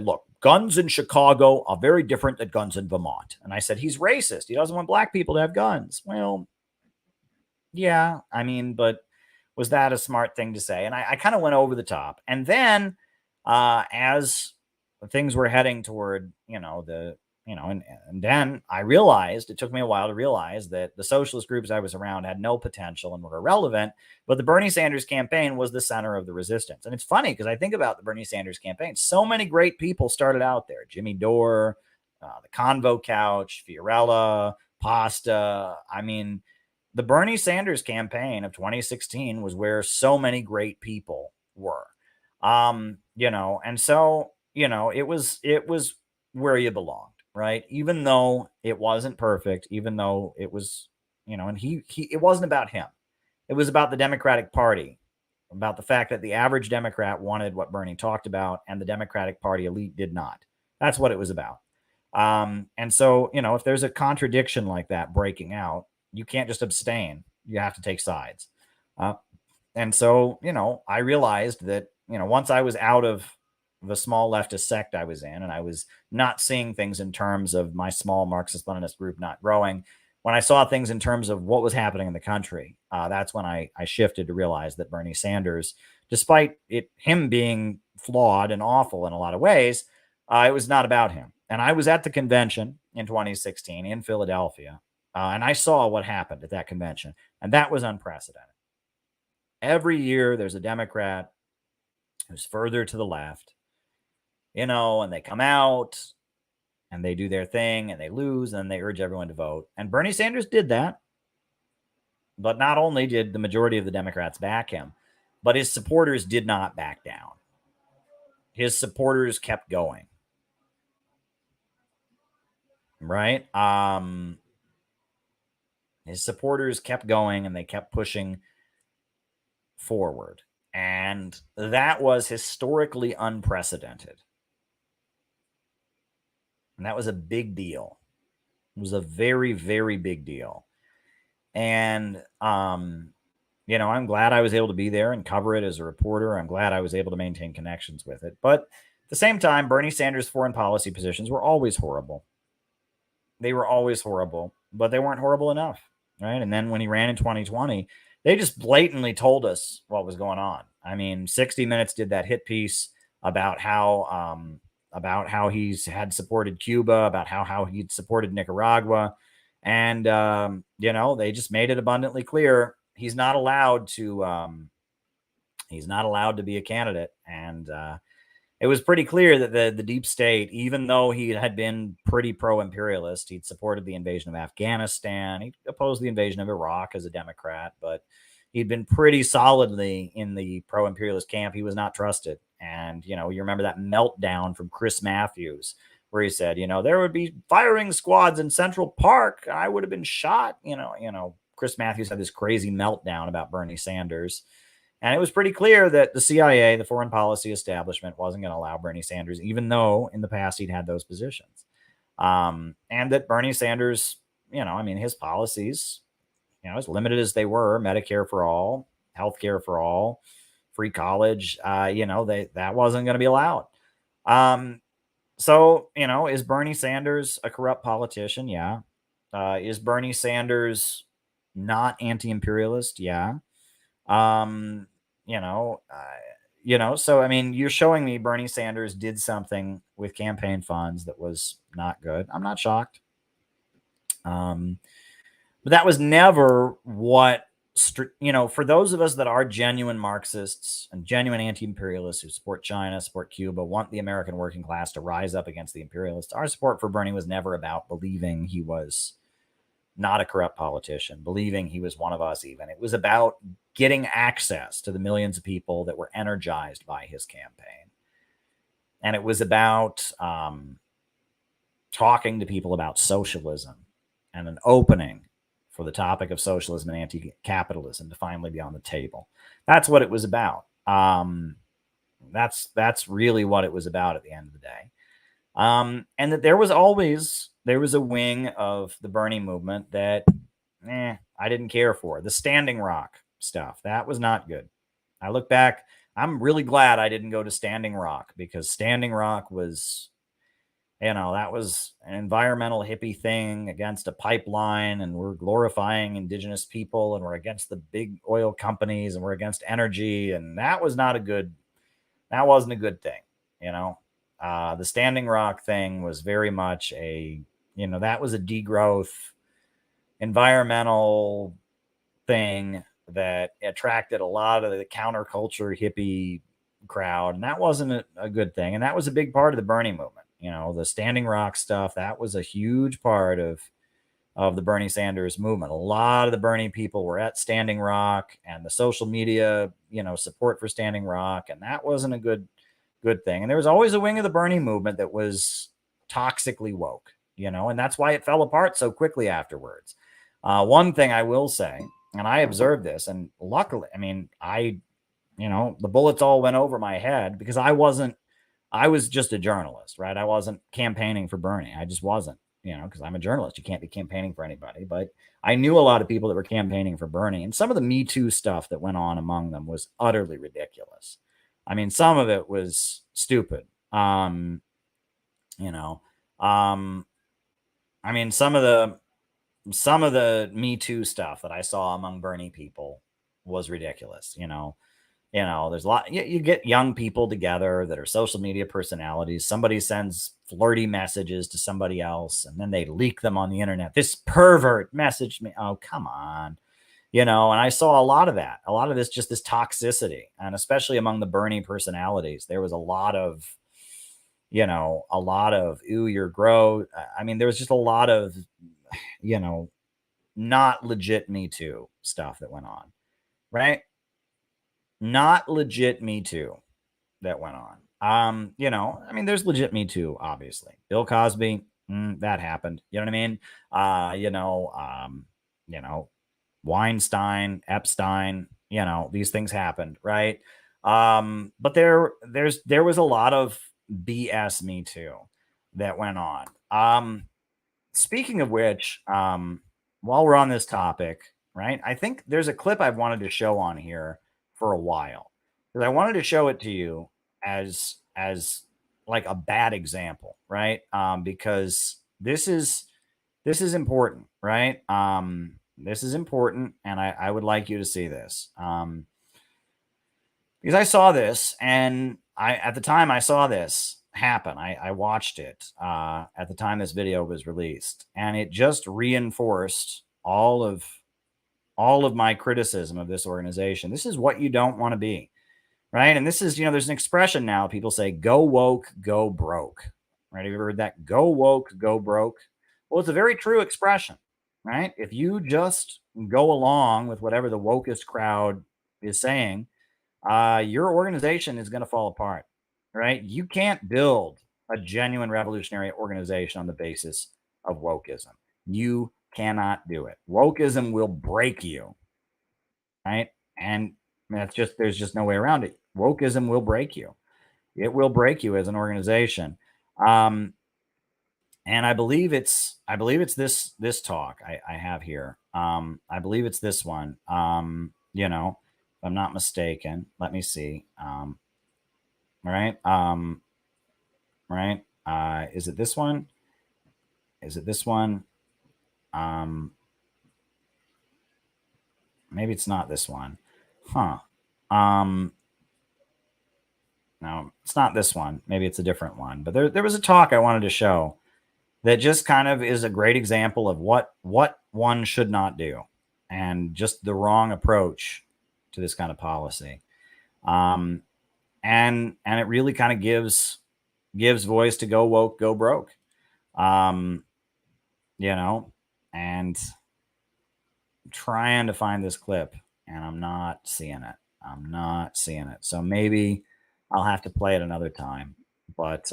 look, guns in Chicago are very different than guns in Vermont. And I said, he's racist. He doesn't want black people to have guns. Well, yeah, but was that a smart thing to say? And I kind of went over the top. And then as things were heading toward, and then I realized, it took me a while to realize that the socialist groups I was around had no potential and were irrelevant, but the Bernie Sanders campaign was the center of the resistance. And it's funny because I think about the Bernie Sanders campaign. So many great people started out there. Jimmy Dore, the Convo Couch, Fiorella, Pasta. The Bernie Sanders campaign of 2016 was where so many great people were. And so, it was where you belonged. Right. Even though it wasn't perfect, even though it was, and it wasn't about him. It was about the Democratic Party, about the fact that the average Democrat wanted what Bernie talked about and the Democratic Party elite did not. That's what it was about. And so, if there's a contradiction like that breaking out, you can't just abstain. You have to take sides. And so, I realized that, once I was out of the small leftist sect I was in, and I was not seeing things in terms of my small Marxist-Leninist group not growing. When I saw things in terms of what was happening in the country, that's when I shifted to realize that Bernie Sanders, despite him being flawed and awful in a lot of ways, it was not about him. And I was at the convention in 2016 in Philadelphia, and I saw what happened at that convention, and that was unprecedented. Every year there's a Democrat who's further to the left, and they come out and they do their thing and they lose and they urge everyone to vote. And Bernie Sanders did that. But not only did the majority of the Democrats back him, but his supporters did not back down. His supporters kept going. right? His supporters kept going and they kept pushing forward. And that was historically unprecedented. And that was a big deal. It was a very, very big deal. And, you know, I'm glad I was able to be there and cover it as a reporter. I'm glad I was able to maintain connections with it. But at the same time, Bernie Sanders' foreign policy positions were always horrible. They were always horrible, but they weren't horrible enough, right? And then when he ran in 2020, they just blatantly told us what was going on. I mean, 60 Minutes did that hit piece about how he's had supported Cuba, about how he'd supported Nicaragua, and you know, they just made it abundantly clear he's not allowed to be a candidate. And it was pretty clear that the deep state, even though he had been pretty pro-imperialist, he'd supported the invasion of Afghanistan, he opposed the invasion of Iraq as a Democrat, but he'd been pretty solidly in the pro-imperialist camp. He was not trusted. And, you know, you remember that meltdown from Chris Matthews where he said, you know, there would be firing squads in Central Park. I would have been shot. You know, Chris Matthews had this crazy meltdown about Bernie Sanders. And it was pretty clear that the CIA, the foreign policy establishment, wasn't going to allow Bernie Sanders, even though in the past he'd had those positions. And that Bernie Sanders, you know, I mean, his policies, you know, as limited as they were, Medicare for all, healthcare for all, free college, you know, that wasn't going to be allowed. So, you know, is Bernie Sanders a corrupt politician? Yeah. Is Bernie Sanders not anti-imperialist? Yeah. So I mean, you're showing me Bernie Sanders did something with campaign funds that was not good. I'm not shocked. But that was never what, for those of us that are genuine Marxists and genuine anti-imperialists who support China, support Cuba, want the American working class to rise up against the imperialists, our support for Bernie was never about believing he was not a corrupt politician, believing he was one of us even. It was about getting access to the millions of people that were energized by his campaign. And it was about talking to people about socialism and an opening for the topic of socialism and anti-capitalism to finally be on the table. That's what it was about. That's really what it was about at the end of the day. And that there was a wing of the Bernie movement that I didn't care for. The Standing Rock stuff, that was not good. I look back, I'm really glad I didn't go to Standing Rock, because Standing Rock was, that was an environmental hippie thing against a pipeline, and we're glorifying indigenous people, and we're against the big oil companies, and we're against energy, and that wasn't a good thing, The Standing Rock thing was very much that was a degrowth environmental thing that attracted a lot of the counterculture hippie crowd, and that wasn't a good thing. And that was a big part of the Bernie movement. The Standing Rock stuff, that was a huge part of the Bernie Sanders movement. A lot of the Bernie people were at Standing Rock, and the social media, support for Standing Rock, and that wasn't a good thing. And there was always a wing of the Bernie movement that was toxically woke, and that's why it fell apart so quickly afterwards. One thing I will say, and I observed this, and luckily, the bullets all went over my head, because I was just a journalist, right? I wasn't campaigning for Bernie. I just wasn't, because I'm a journalist. You can't be campaigning for anybody. But I knew a lot of people that were campaigning for Bernie, and some of the Me Too stuff that went on among them was utterly ridiculous. I mean, some of it was stupid. Some of the Me Too stuff that I saw among Bernie people was ridiculous. There's a lot, you get young people together that are social media personalities. Somebody sends flirty messages to somebody else, and then they leak them on the internet. This pervert messaged me. Oh, come on. And I saw a lot of that, just this toxicity, and especially among the Bernie personalities, there was a lot of, ooh, you're gross. I mean, there was just a lot of, not legit Me Too stuff that went on, right? Not legit Me Too that went on. There's legit Me Too, obviously. Bill Cosby, That happened. You know what I mean? Weinstein, Epstein, these things happened, right? But there was a lot of BS Me Too that went on. Speaking of which, while we're on this topic, right? I think there's a clip I've wanted to show on here for a while, because I wanted to show it to you as like a bad example, right? Because this is important, right? This is important, and I would like you to see this. Because I saw this, and at the time I saw this happen, I watched it at the time this video was released, and it just reinforced all of my criticism of this organization. This is what you don't want to be, right? And this is, there's an expression now. People say, "Go woke, go broke." Right? Have you ever heard that? Go woke, go broke. Well, it's a very true expression, right? If you just go along with whatever the wokest crowd is saying, your organization is going to fall apart, right? You can't build a genuine revolutionary organization on the basis of wokeism. You cannot do it. Wokeism will break you, right? And there's just no way around it. Wokeism will break you. It will break you as an organization. And I believe it's this talk I have here. I believe it's this one. If I'm not mistaken. Let me see. Right. Right. Is it this one? Is it this one? Maybe it's not this one. Huh. No, it's not this one. Maybe it's a different one. But there was a talk I wanted to show that just kind of is a great example of what one should not do, and just the wrong approach to this kind of policy. And it really kind of gives voice to go woke, go broke. And I'm trying to find this clip, and I'm not seeing it. So maybe I'll have to play it another time. But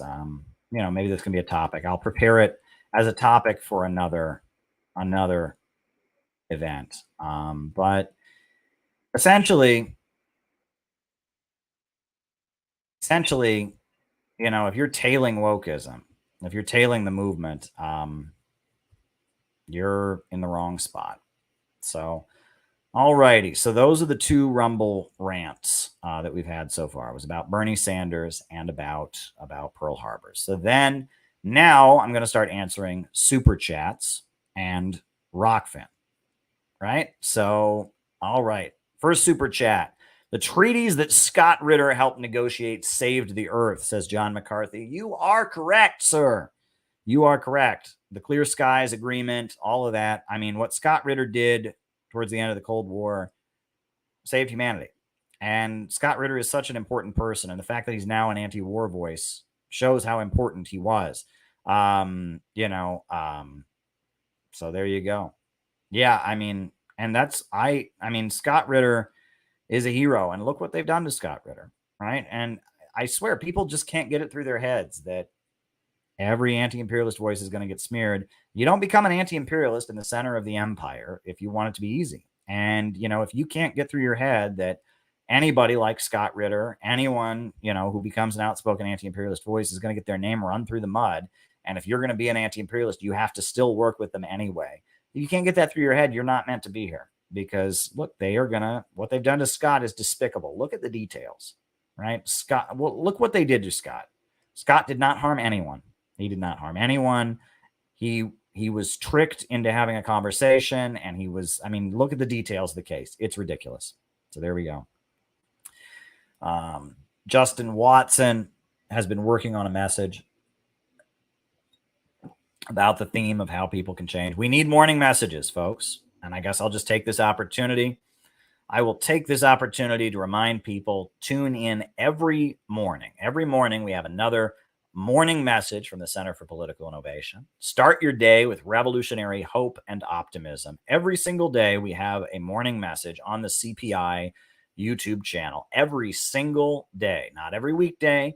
maybe this can be a topic. I'll prepare it as a topic for another event. But essentially, if you're tailing wokeism, if you're tailing the movement, you're in the wrong spot. So, alrighty. So those are the two Rumble rants that we've had so far. It was about Bernie Sanders and about Pearl Harbor. So now I'm going to start answering super chats and Rockfin. Right? So, all right. First super chat. The treaties that Scott Ritter helped negotiate saved the earth, says John McCarthy. You are correct, sir. You are correct. The Clear Skies Agreement, all of that. I mean, what Scott Ritter did towards the end of the Cold War saved humanity. And Scott Ritter is such an important person. And the fact that he's now an anti-war voice shows how important he was. So there you go. Yeah, I mean, Scott Ritter is a hero, and look what they've done to Scott Ritter, right? And I swear, people just can't get it through their heads that every anti-imperialist voice is going to get smeared. You don't become an anti-imperialist in the center of the empire if you want it to be easy. And, if you can't get through your head that anybody like Scott Ritter, anyone, who becomes an outspoken anti-imperialist voice is going to get their name run through the mud. And if you're going to be an anti-imperialist, you have to still work with them anyway. If you can't get that through your head, you're not meant to be here. Because look, what they've done to Scott is despicable. Look at the details, right? Look what they did to Scott. Scott did not harm anyone. He did not harm anyone. He was tricked into having a conversation, and look at the details of the case. It's ridiculous. So there we go. Justin Watson has been working on a message about the theme of how people can change. We need morning messages, folks. And I guess I'll just take this opportunity. I will take this opportunity to remind people, tune in every morning. Every morning we have another morning message from the Center for Political Innovation. Start your day with revolutionary hope and optimism. Every single day we have a morning message on the CPI YouTube channel. Every single day, not every weekday,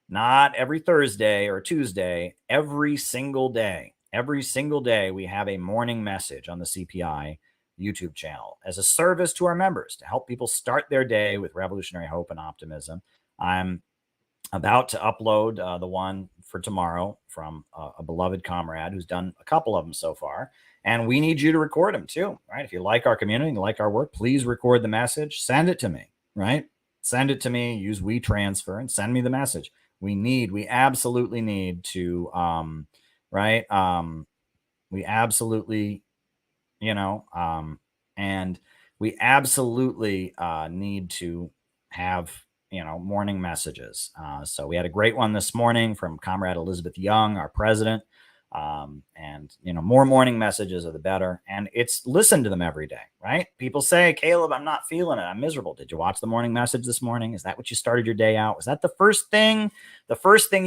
Not every Thursday or Tuesday, every single day. Every single day, we have a morning message on the CPI YouTube channel as a service to our members to help people start their day with revolutionary hope and optimism. I'm about to upload the one for tomorrow from a beloved comrade who's done a couple of them so far. And we need you to record them too, right? If you like our community, you like our work, please record the message, send it to me, right? Send it to me, use WeTransfer and send me the message. We absolutely need to, right? We absolutely, and we absolutely need to have, morning messages. So we had a great one this morning from Comrade Elizabeth Young, our president. And more morning messages are the better. And it's listen to them every day, right? People say, Caleb, I'm not feeling it. I'm miserable. Did you watch the morning message this morning? Is that what you started your day out? Was that the first thing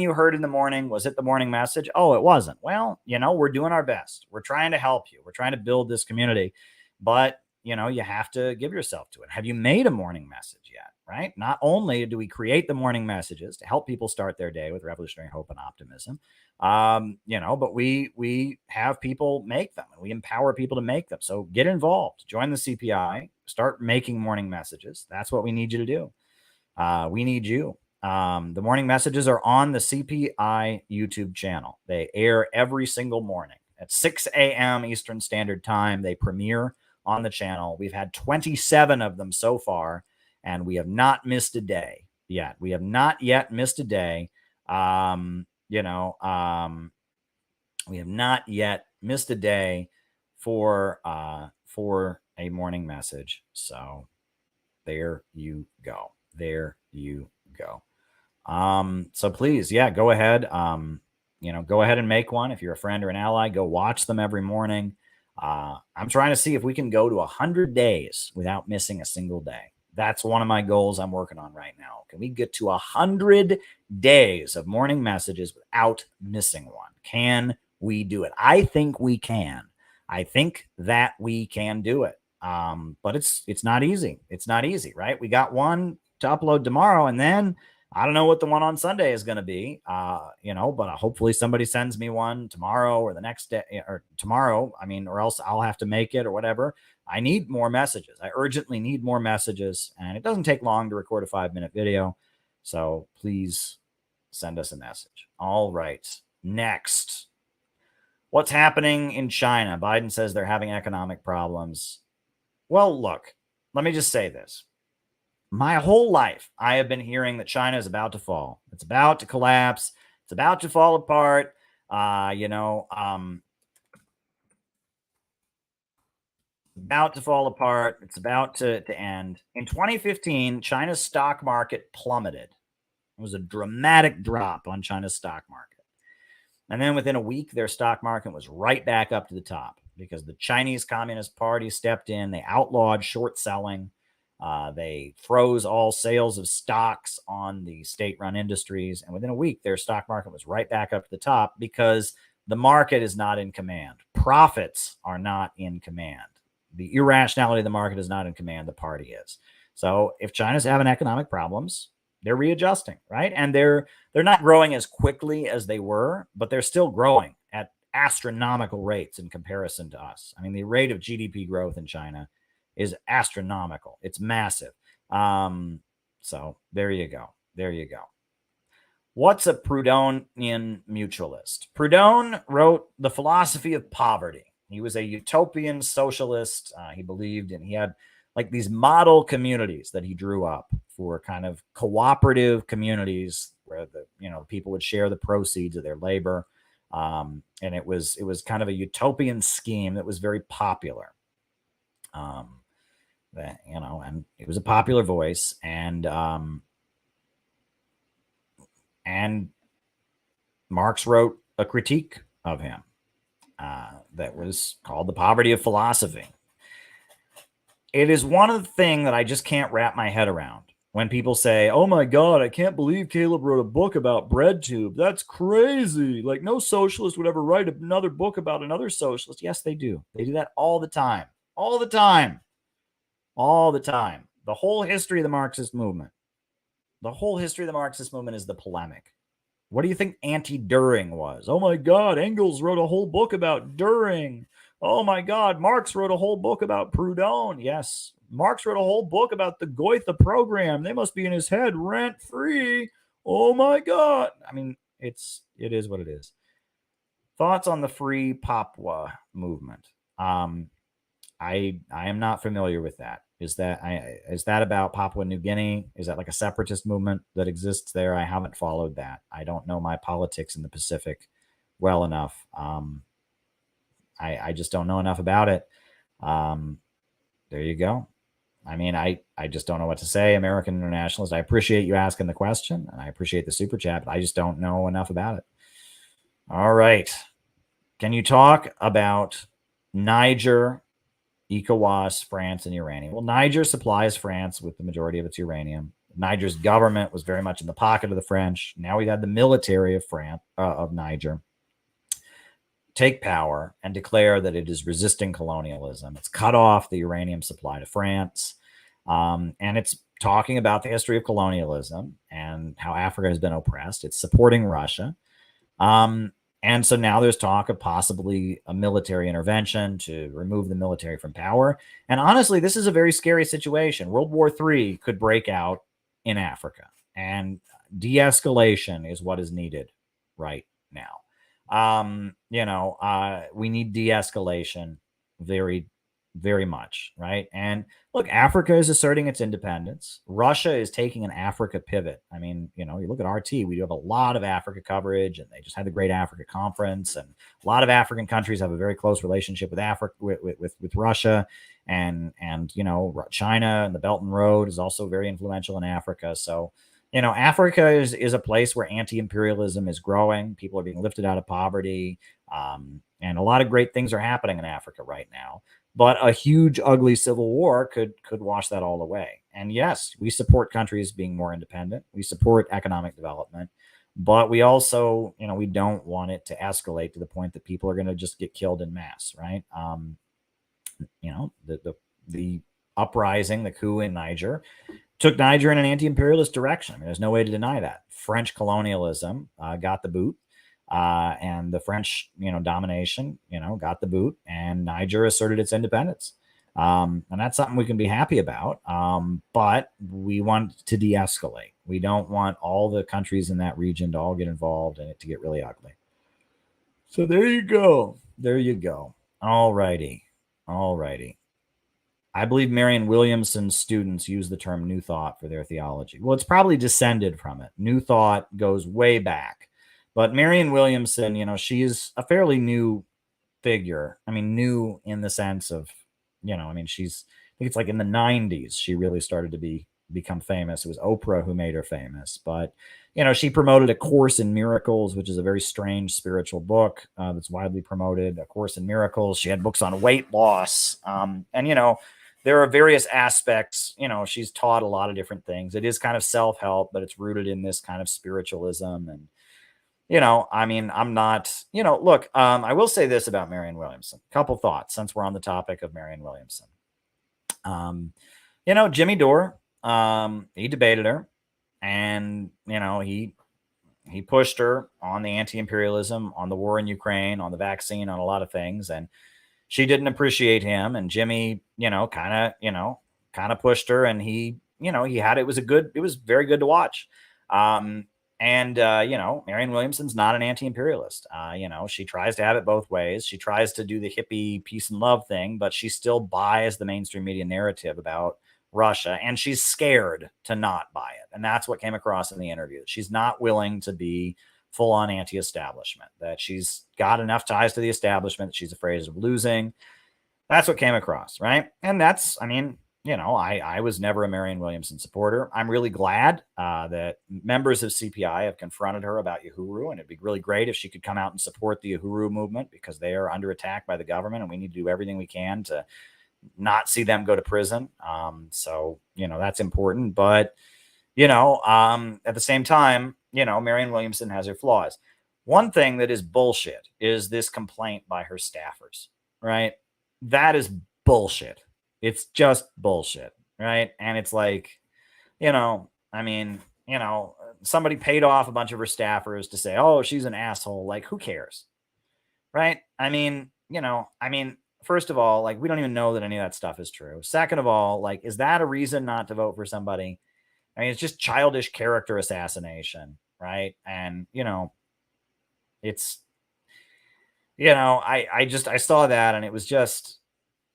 you heard in the morning? Was it the morning message? Oh, it wasn't. Well, we're doing our best. We're trying to help you. We're trying to build this community, but you have to give yourself to it. Have you made a morning message yet? Right? Not only do we create the morning messages to help people start their day with revolutionary hope and optimism, but we have people make them and we empower people to make them. So get involved, join the CPI, start making morning messages. That's what we need you to do. We need you. The morning messages are on the CPI YouTube channel. They air every single morning at 6 a.m. Eastern Standard Time. They premiere on the channel. We've had 27 of them so far, and we have not missed a day yet. We have not yet missed a day. We have not yet missed a day for a morning message. So there you go. There you go. So please, go ahead. Go ahead and make one. If you're a friend or an ally, go watch them every morning. I'm trying to see if we can go to 100 days without missing a single day. That's one of my goals I'm working on right now. Can we get to 100 days of morning messages without missing one? Can we do it? I think we can. I think that we can do it. But it's not easy. It's not easy, right? We got one to upload tomorrow, and then I don't know what the one on Sunday is going to be, but hopefully somebody sends me one tomorrow or the next day or tomorrow. Or else I'll have to make it or whatever. I need more messages. I urgently need more messages, and it doesn't take long to record a 5-minute video. So please send us a message. All right. Next, what's happening in China? Biden says they're having economic problems. Well, look, let me just say this. My whole life, I have been hearing that China is about to fall. It's about to collapse. It's about to fall apart. About to fall apart. It's about to end. In 2015, China's stock market plummeted. It was a dramatic drop on China's stock market. And then within a week, their stock market was right back up to the top because the Chinese Communist Party stepped in. They outlawed short selling. They froze all sales of stocks on the state-run industries. And within a week, their stock market was right back up to the top because the market is not in command. Profits are not in command. The irrationality of the market is not in command. The party is. So if China's having economic problems, they're readjusting, right? And they're not growing as quickly as they were, but they're still growing at astronomical rates in comparison to us. The rate of GDP growth in China is astronomical. It's massive. So there you go. There you go. What's a Proudhonian mutualist? Proudhon wrote The Philosophy of Poverty. He was a utopian socialist. He believed in, he had like these model communities that he drew up for kind of cooperative communities where the, people would share the proceeds of their labor. And it was kind of a utopian scheme that was very popular. And it was a popular voice, and Marx wrote a critique of him that was called The Poverty of Philosophy. It is one of the things that I just can't wrap my head around when people say, oh my God, I can't believe Caleb wrote a book about bread tube. That's crazy. Like, no socialist would ever write another book about another socialist. Yes, they do. They do that all the time. All the time. All the time. The whole history of the Marxist movement. The whole history of the Marxist movement is the polemic. What do you think anti-Düring was? Oh my God, Engels wrote a whole book about Düring. Oh my God, Marx wrote a whole book about Proudhon. Yes, Marx wrote a whole book about the Goethe program. They must be in his head rent-free. Oh my God. I mean, it is what it is. Thoughts on the Free Papua movement? I am not familiar with that. Is that about Papua New Guinea? Is that like a separatist movement that exists there? I haven't followed that. I don't know my politics in the Pacific well enough. I just don't know enough about it. There you go. I mean, I just don't know what to say. American Internationalist, I appreciate you asking the question, and I appreciate the super chat, but I just don't know enough about it. All right. Can you talk about Niger, ECOWAS, France, and uranium? Well, Niger supplies France with the majority of its uranium. Niger's government was very much in the pocket of the French. Now we've had the military of France, of Niger, take power and declare that it is resisting colonialism. It's cut off the uranium supply to France. And it's talking about the history of colonialism and how Africa has been oppressed. It's supporting Russia. And so now there's talk of possibly a military intervention to remove the military from power. And honestly, this is a very scary situation. World War III could break out in Africa, and de-escalation is what is needed right now. We need de-escalation very, very much, right? And look, Africa is asserting its independence. Russia is taking an Africa pivot. I mean, you look at RT, we do have a lot of Africa coverage, and they just had the Great Africa Conference, and a lot of African countries have a very close relationship with Africa, with Russia, and China, and the Belt and Road is also very influential in Africa. So, Africa is a place where anti-imperialism is growing. People are being lifted out of poverty, and a lot of great things are happening in Africa right now. But a huge, ugly civil war could wash that all away. And yes, we support countries being more independent. We support economic development. But we also, we don't want it to escalate to the point that people are going to just get killed in mass, right? The uprising, the coup in Niger, took Niger in an anti-imperialist direction. I mean, there's no way to deny that. French colonialism got the boot. And the French, domination, got the boot, and Niger asserted its independence. And that's something we can be happy about. But we want to de-escalate. We don't want all the countries in that region to all get involved and it to get really ugly. So there you go. There you go. All righty. All righty. I believe Marianne Williamson's students use the term New Thought for their theology. Well, it's probably descended from it. New Thought goes way back. But Marianne Williamson, she is a fairly new figure. I mean, new in the sense of, I think it's like in the 90s, she really started to become famous. It was Oprah who made her famous. But, she promoted A Course in Miracles, which is a very strange spiritual book that's widely promoted. A Course in Miracles. She had books on weight loss. And, there are various aspects. She's taught a lot of different things. It is kind of self-help, but it's rooted in this kind of spiritualism. And, I'm not, look, I will say this about Marianne Williamson. Couple thoughts since we're on the topic of Marianne Williamson. Jimmy Dore, he debated her, and, he pushed her on the anti-imperialism, on the war in Ukraine, on the vaccine, on a lot of things. And she didn't appreciate him. And Jimmy, kind of pushed her, and he had, it was very good to watch. Marianne Williamson's not an anti-imperialist. She tries to have it both ways. She tries to do the hippie peace and love thing, but she still buys the mainstream media narrative about Russia, and she's scared to not buy it. And that's what came across in the interview. She's not willing to be full-on anti-establishment, that she's got enough ties to the establishment that she's afraid of losing. That's what came across, right? And that's, I was never a Marianne Williamson supporter. I'm really glad that members of CPI have confronted her about Uhuru, and it'd be really great if she could come out and support the Uhuru movement, because they are under attack by the government, and we need to do everything we can to not see them go to prison. So that's important. But, at the same time, Marianne Williamson has her flaws. One thing that is bullshit is this complaint by her staffers, right? That is bullshit. It's just bullshit, right? And it's like, somebody paid off a bunch of her staffers to say, oh, she's an asshole. Like, who cares? Right? I mean, first of all, like, we don't even know that any of that stuff is true. Second of all, like, is that a reason not to vote for somebody? I mean, it's just childish character assassination, right? And, it's, I saw that and it was just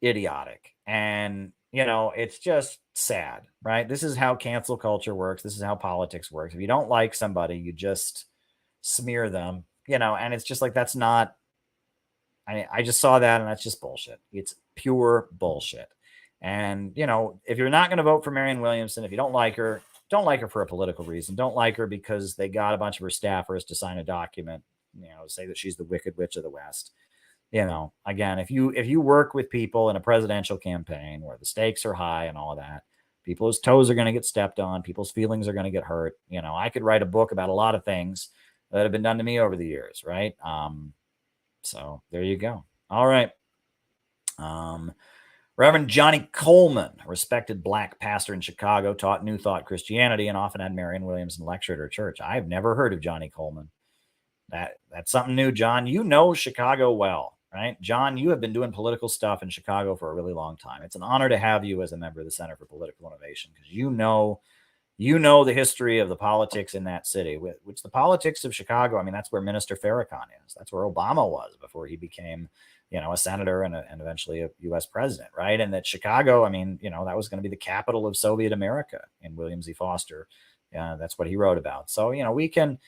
idiotic. And, it's just sad, right? This is how cancel culture works. This is how politics works. If you don't like somebody, you just smear them, and it's just like, that's not, I just saw that and that's just bullshit. It's pure bullshit. And, if you're not going to vote for Marianne Williamson, if you don't like her for a political reason. Don't like her because they got a bunch of her staffers to sign a document, say that she's the Wicked Witch of the West. Again, if you work with people in a presidential campaign where the stakes are high and all of that, people's toes are going to get stepped on, people's feelings are going to get hurt. I could write a book about a lot of things that have been done to me over the years, right? So there you go. All right. Reverend Johnny Coleman, a respected black pastor in Chicago, taught New Thought Christianity and often had Marianne Williamson lecture at her church. I've never heard of Johnny Coleman. That's something new, John. You know Chicago well, right? John, you have been doing political stuff in Chicago for a really long time. It's an honor to have you as a member of the Center for Political Innovation because you know the history of the politics in that city, which the politics of Chicago, I mean, that's where Minister Farrakhan is. That's where Obama was before he became a senator and eventually a U.S. president, right? And that Chicago, I mean, that was going to be the capital of Soviet America in William Z. Foster. That's what he wrote about. So, we can,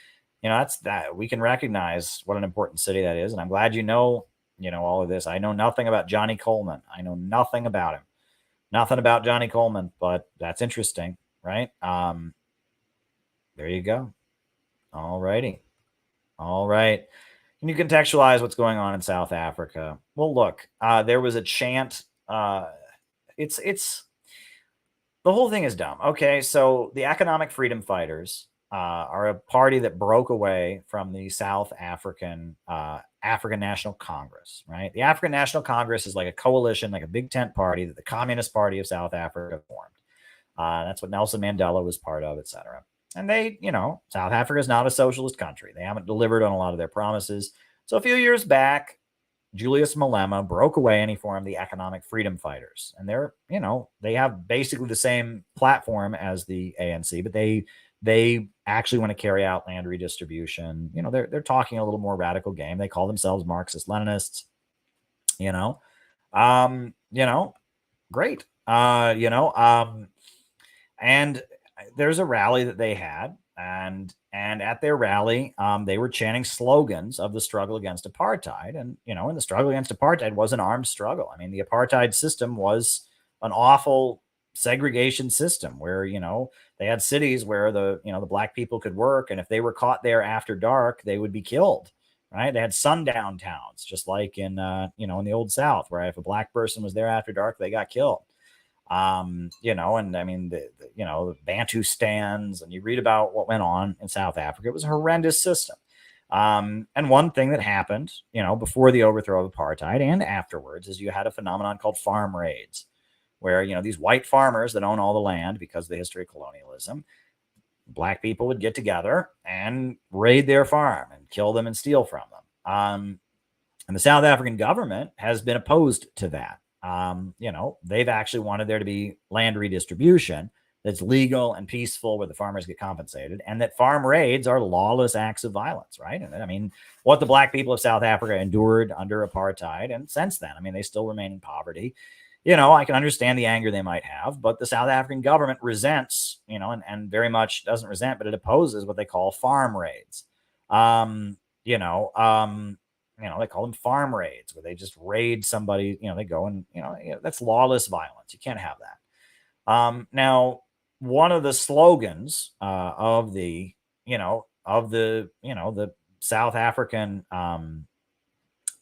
we can recognize what an important city that is. And I'm glad all of this. I know nothing about Johnny Coleman. I know nothing about him. Nothing about Johnny Coleman, but that's interesting, right? There you go. All righty. All right. Can you contextualize what's going on in South Africa? Well, look, there was a chant. It's the whole thing is dumb. Okay, so the Economic Freedom Fighters are a party that broke away from the South African National Congress, right? The African National Congress is like a coalition, like a big tent party that the Communist Party of South Africa formed. That's what Nelson Mandela was part of, etc. And they, South Africa is not a socialist country. They haven't delivered on a lot of their promises. So a few years back, Julius Malema broke away and he formed the Economic Freedom Fighters. And they're, they have basically the same platform as the ANC, but they actually want to carry out land redistribution. They're talking a little more radical game. They call themselves Marxist-Leninists, great. And there's a rally that they had, and at their rally, they were chanting slogans of the struggle against apartheid. And, and the struggle against apartheid was an armed struggle. I mean, the apartheid system was an awful segregation system where, they had cities where the black people could work. And if they were caught there after dark, they would be killed, right? They had sundown towns, just like in in the Old South, where if a black person was there after dark, they got killed. And I mean, the Bantu stands, and you read about what went on in South Africa. It was a horrendous system. And one thing that happened, before the overthrow of apartheid and afterwards is you had a phenomenon called farm raids, where, these white farmers that own all the land because of the history of colonialism, black people would get together and raid their farm and kill them and steal from them. And the South African government has been opposed to that. They've actually wanted there to be land redistribution that's legal and peaceful, where the farmers get compensated, and that farm raids are lawless acts of violence, right? And I mean, what the black people of South Africa endured under apartheid, and since then, I mean, they still remain in poverty. I can understand the anger they might have, but the South African government resents, and very much doesn't resent, but it opposes what they call farm raids. They call them farm raids, where they just raid somebody, they go and, that's lawless violence. You can't have that. Now, one of the slogans of the South African,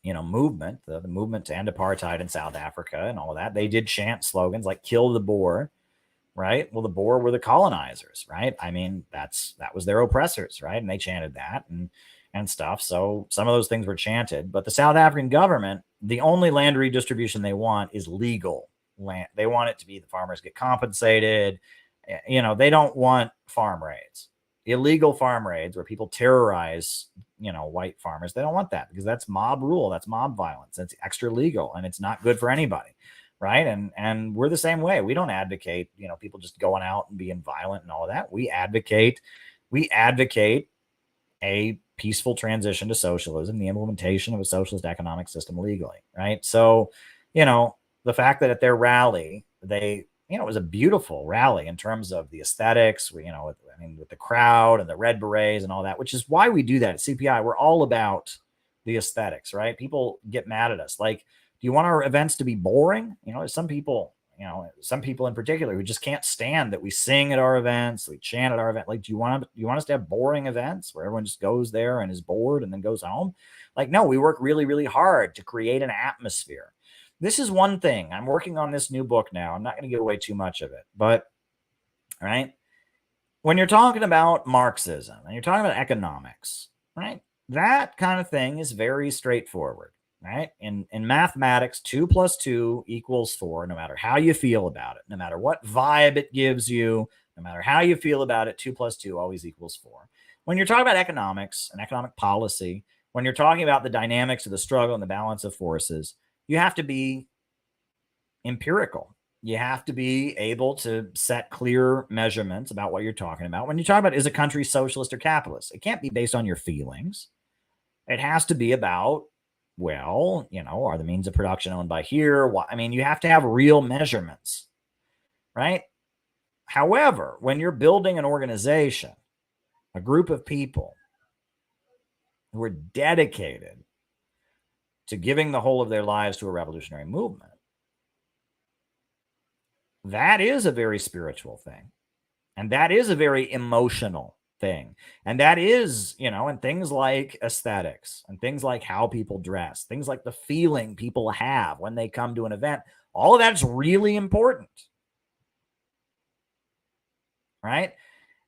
movement, the movement to end apartheid in South Africa and all of that, they did chant slogans like "Kill the Boer," right? Well, the Boer were the colonizers, right? I mean, that was their oppressors, right? And they chanted that and stuff. So some of those things were chanted, but the South African government, the only land redistribution they want is legal land. They want it to be the farmers get compensated. They don't want farm raids. illegal farm raids where people terrorize, white farmers. They don't want that because that's mob rule. That's mob violence. That's extra legal and it's not good for anybody. Right. And we're the same way. We don't advocate, people just going out and being violent and all of that. We advocate a peaceful transition to socialism, the implementation of a socialist economic system legally. Right. So, the fact that at their rally, it was a beautiful rally in terms of the aesthetics, with the crowd and the red berets and all that, which is why we do that at CPI. We're all about the aesthetics, right? People get mad at us. Like, do you want our events to be boring? Some people in particular who just can't stand that we sing at our events, we chant at our event. Like, do you want us to have boring events where everyone just goes there and is bored and then goes home? Like, no, we work really, really hard to create an atmosphere. This is one thing. I'm working on this new book now. I'm not going to give away too much of it, but right, when you're talking about Marxism and you're talking about economics, right, that kind of thing is very straightforward. Right. In mathematics, 2 + 2 = 4, no matter how you feel about it, no matter what vibe it gives you, no matter how you feel about it, 2 + 2 always equals 4. When you're talking about economics and economic policy, when you're talking about the dynamics of the struggle and the balance of forces, you have to be empirical. You have to be able to set clear measurements about what you're talking about. When you talk about, is a country socialist or capitalist, it can't be based on your feelings. It has to be about, well, are the means of production owned by here? You have to have real measurements, right? However, when you're building an organization, a group of people who are dedicated to giving the whole of their lives to a revolutionary movement, that is a very spiritual thing. And that is a very emotional thing. And that is, and things like aesthetics and things like how people dress, things like the feeling people have when they come to an event, all of that's really important. Right.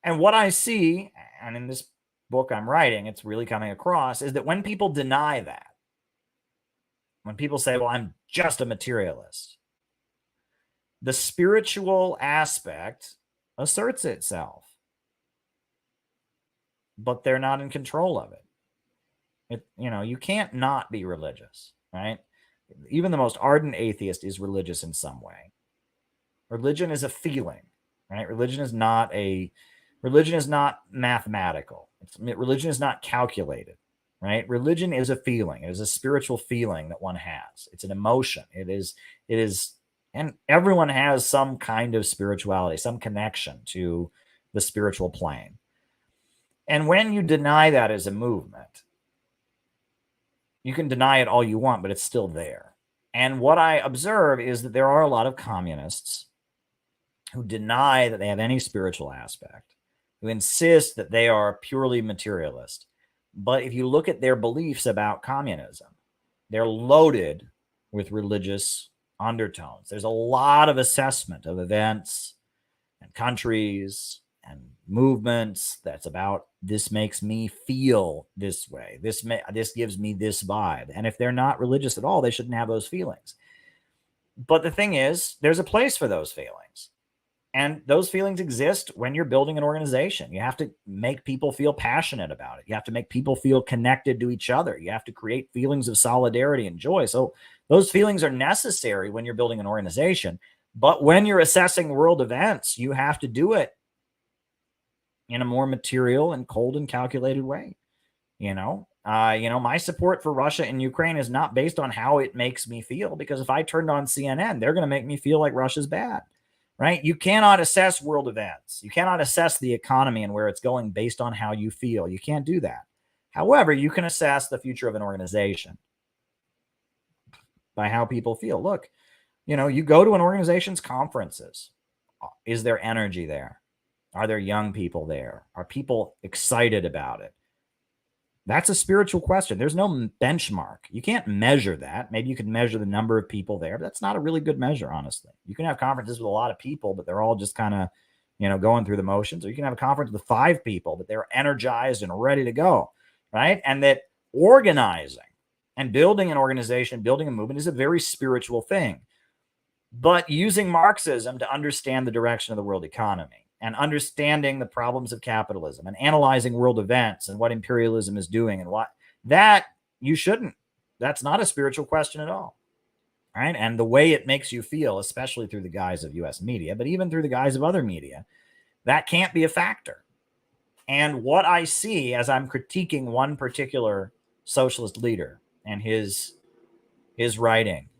And what I see, and in this book I'm writing, it's really coming across, is that when people deny that, when people say, well, I'm just a materialist, the spiritual aspect asserts itself. But they're not in control of it. You can't not be religious, right? Even the most ardent atheist is religious in some way. Religion is a feeling, right? Religion is not mathematical. Religion is not calculated, right? Religion is a feeling. It is a spiritual feeling that one has. It's an emotion. It is, and everyone has some kind of spirituality, some connection to the spiritual plane. And when you deny that as a movement, you can deny it all you want, but it's still there. And what I observe is that there are a lot of communists who deny that they have any spiritual aspect, who insist that they are purely materialist. But if you look at their beliefs about communism, they're loaded with religious undertones. There's a lot of assessment of events and countries and movements that's about, this makes me feel this way. This gives me this vibe. And if they're not religious at all, they shouldn't have those feelings. But the thing is, there's a place for those feelings. And those feelings exist when you're building an organization. You have to make people feel passionate about it. You have to make people feel connected to each other. You have to create feelings of solidarity and joy. So those feelings are necessary when you're building an organization. But when you're assessing world events, you have to do it in a more material and cold and calculated way. My support for Russia and Ukraine is not based on how it makes me feel, because if I turned on CNN, they're going to make me feel like Russia's bad, right? You cannot assess world events. You cannot assess the economy and where it's going based on how you feel. You can't do that. However, you can assess the future of an organization by how people feel. Look, you go to an organization's conferences. Is there energy there? Are there young people there? Are people excited about it? That's a spiritual question. There's no benchmark. You can't measure that. Maybe you could measure the number of people there, but that's not a really good measure, honestly. You can have conferences with a lot of people, but they're all just kind of, going through the motions. Or you can have a conference with 5 people, but they're energized and ready to go, right? And that organizing and building an organization, building a movement is a very spiritual thing. But using Marxism to understand the direction of the world economy and understanding the problems of capitalism and analyzing world events and what imperialism is doing and what that you shouldn't. That's not a spiritual question at all. Right? And the way it makes you feel, especially through the guise of US media, but even through the guise of other media, that can't be a factor. And what I see as I'm critiquing one particular socialist leader and his writing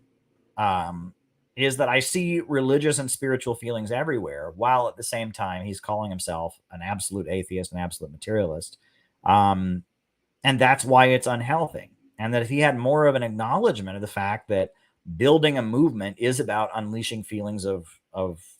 is that I see religious and spiritual feelings everywhere, while at the same time he's calling himself an absolute atheist, an absolute materialist. And that's why it's unhealthy. And that if he had more of an acknowledgement of the fact that building a movement is about unleashing feelings of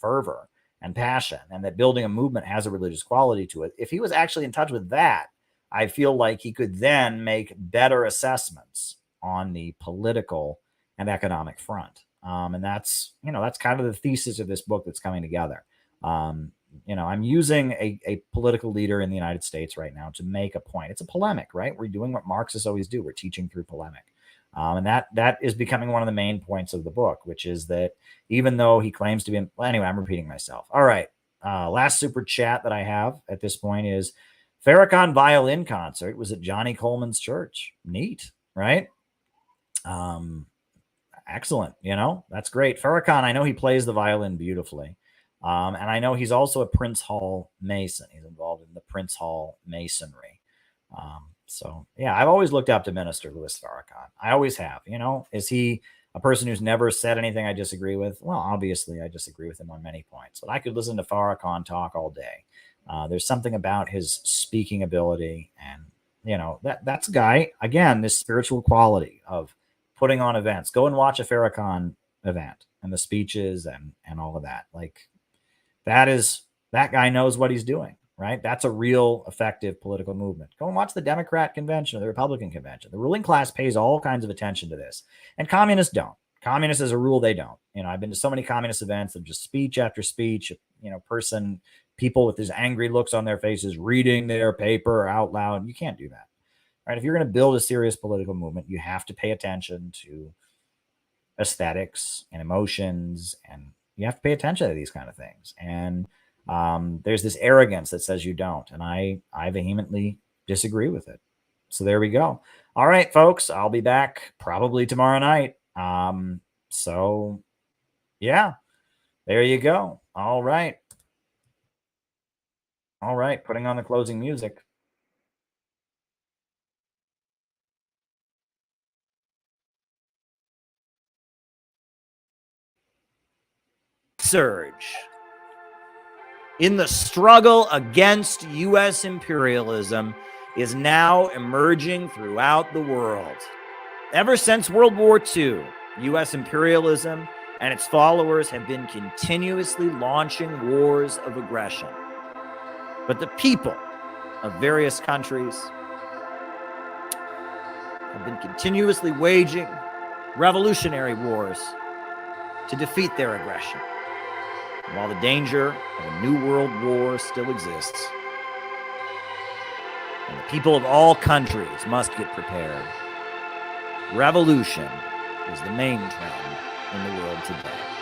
fervor and passion, and that building a movement has a religious quality to it, if he was actually in touch with that, I feel like he could then make better assessments on the political and economic front. And that's kind of the thesis of this book that's coming together. I'm using a political leader in the United States right now to make a point. It's a polemic, right? We're doing what Marxists always do. We're teaching through polemic. And that is becoming one of the main points of the book, which is that even though he claims to be, well, anyway, I'm repeating myself. All right. Last super chat that I have at this point is Farrakhan violin concert was at Johnny Coleman's church. Neat, right? Excellent. That's great. Farrakhan, I know he plays the violin beautifully. And I know he's also a Prince Hall Mason. He's involved in the Prince Hall Masonry. So, yeah, I've always looked up to Minister Louis Farrakhan. I always have. Is he a person who's never said anything I disagree with? Well, obviously, I disagree with him on many points. But I could listen to Farrakhan talk all day. There's something about his speaking ability. And, that's a guy, again, this spiritual quality of putting on events. Go and watch a Farrakhan event and the speeches and all of that. Like, that guy knows what he's doing. Right? That's a real effective political movement. Go and watch the Democrat convention or the Republican convention. The ruling class pays all kinds of attention to this. And communists don't. Communists, as a rule, they don't. I've been to so many communist events of just speech after speech, people with these angry looks on their faces reading their paper out loud. You can't do that. Right? If you're going to build a serious political movement, you have to pay attention to aesthetics and emotions, and you have to pay attention to these kind of things. And there's this arrogance that says you don't, and I vehemently disagree with it. So there we go. All right, folks, I'll be back probably tomorrow night. So yeah, there you go. All right, putting on the closing music. Surge in the struggle against U.S. imperialism is now emerging throughout the world. Ever since World War II, U.S. imperialism and its followers have been continuously launching wars of aggression. But the people of various countries have been continuously waging revolutionary wars to defeat their aggression. While the danger of a new world war still exists, and the people of all countries must get prepared, revolution is the main trend in the world today.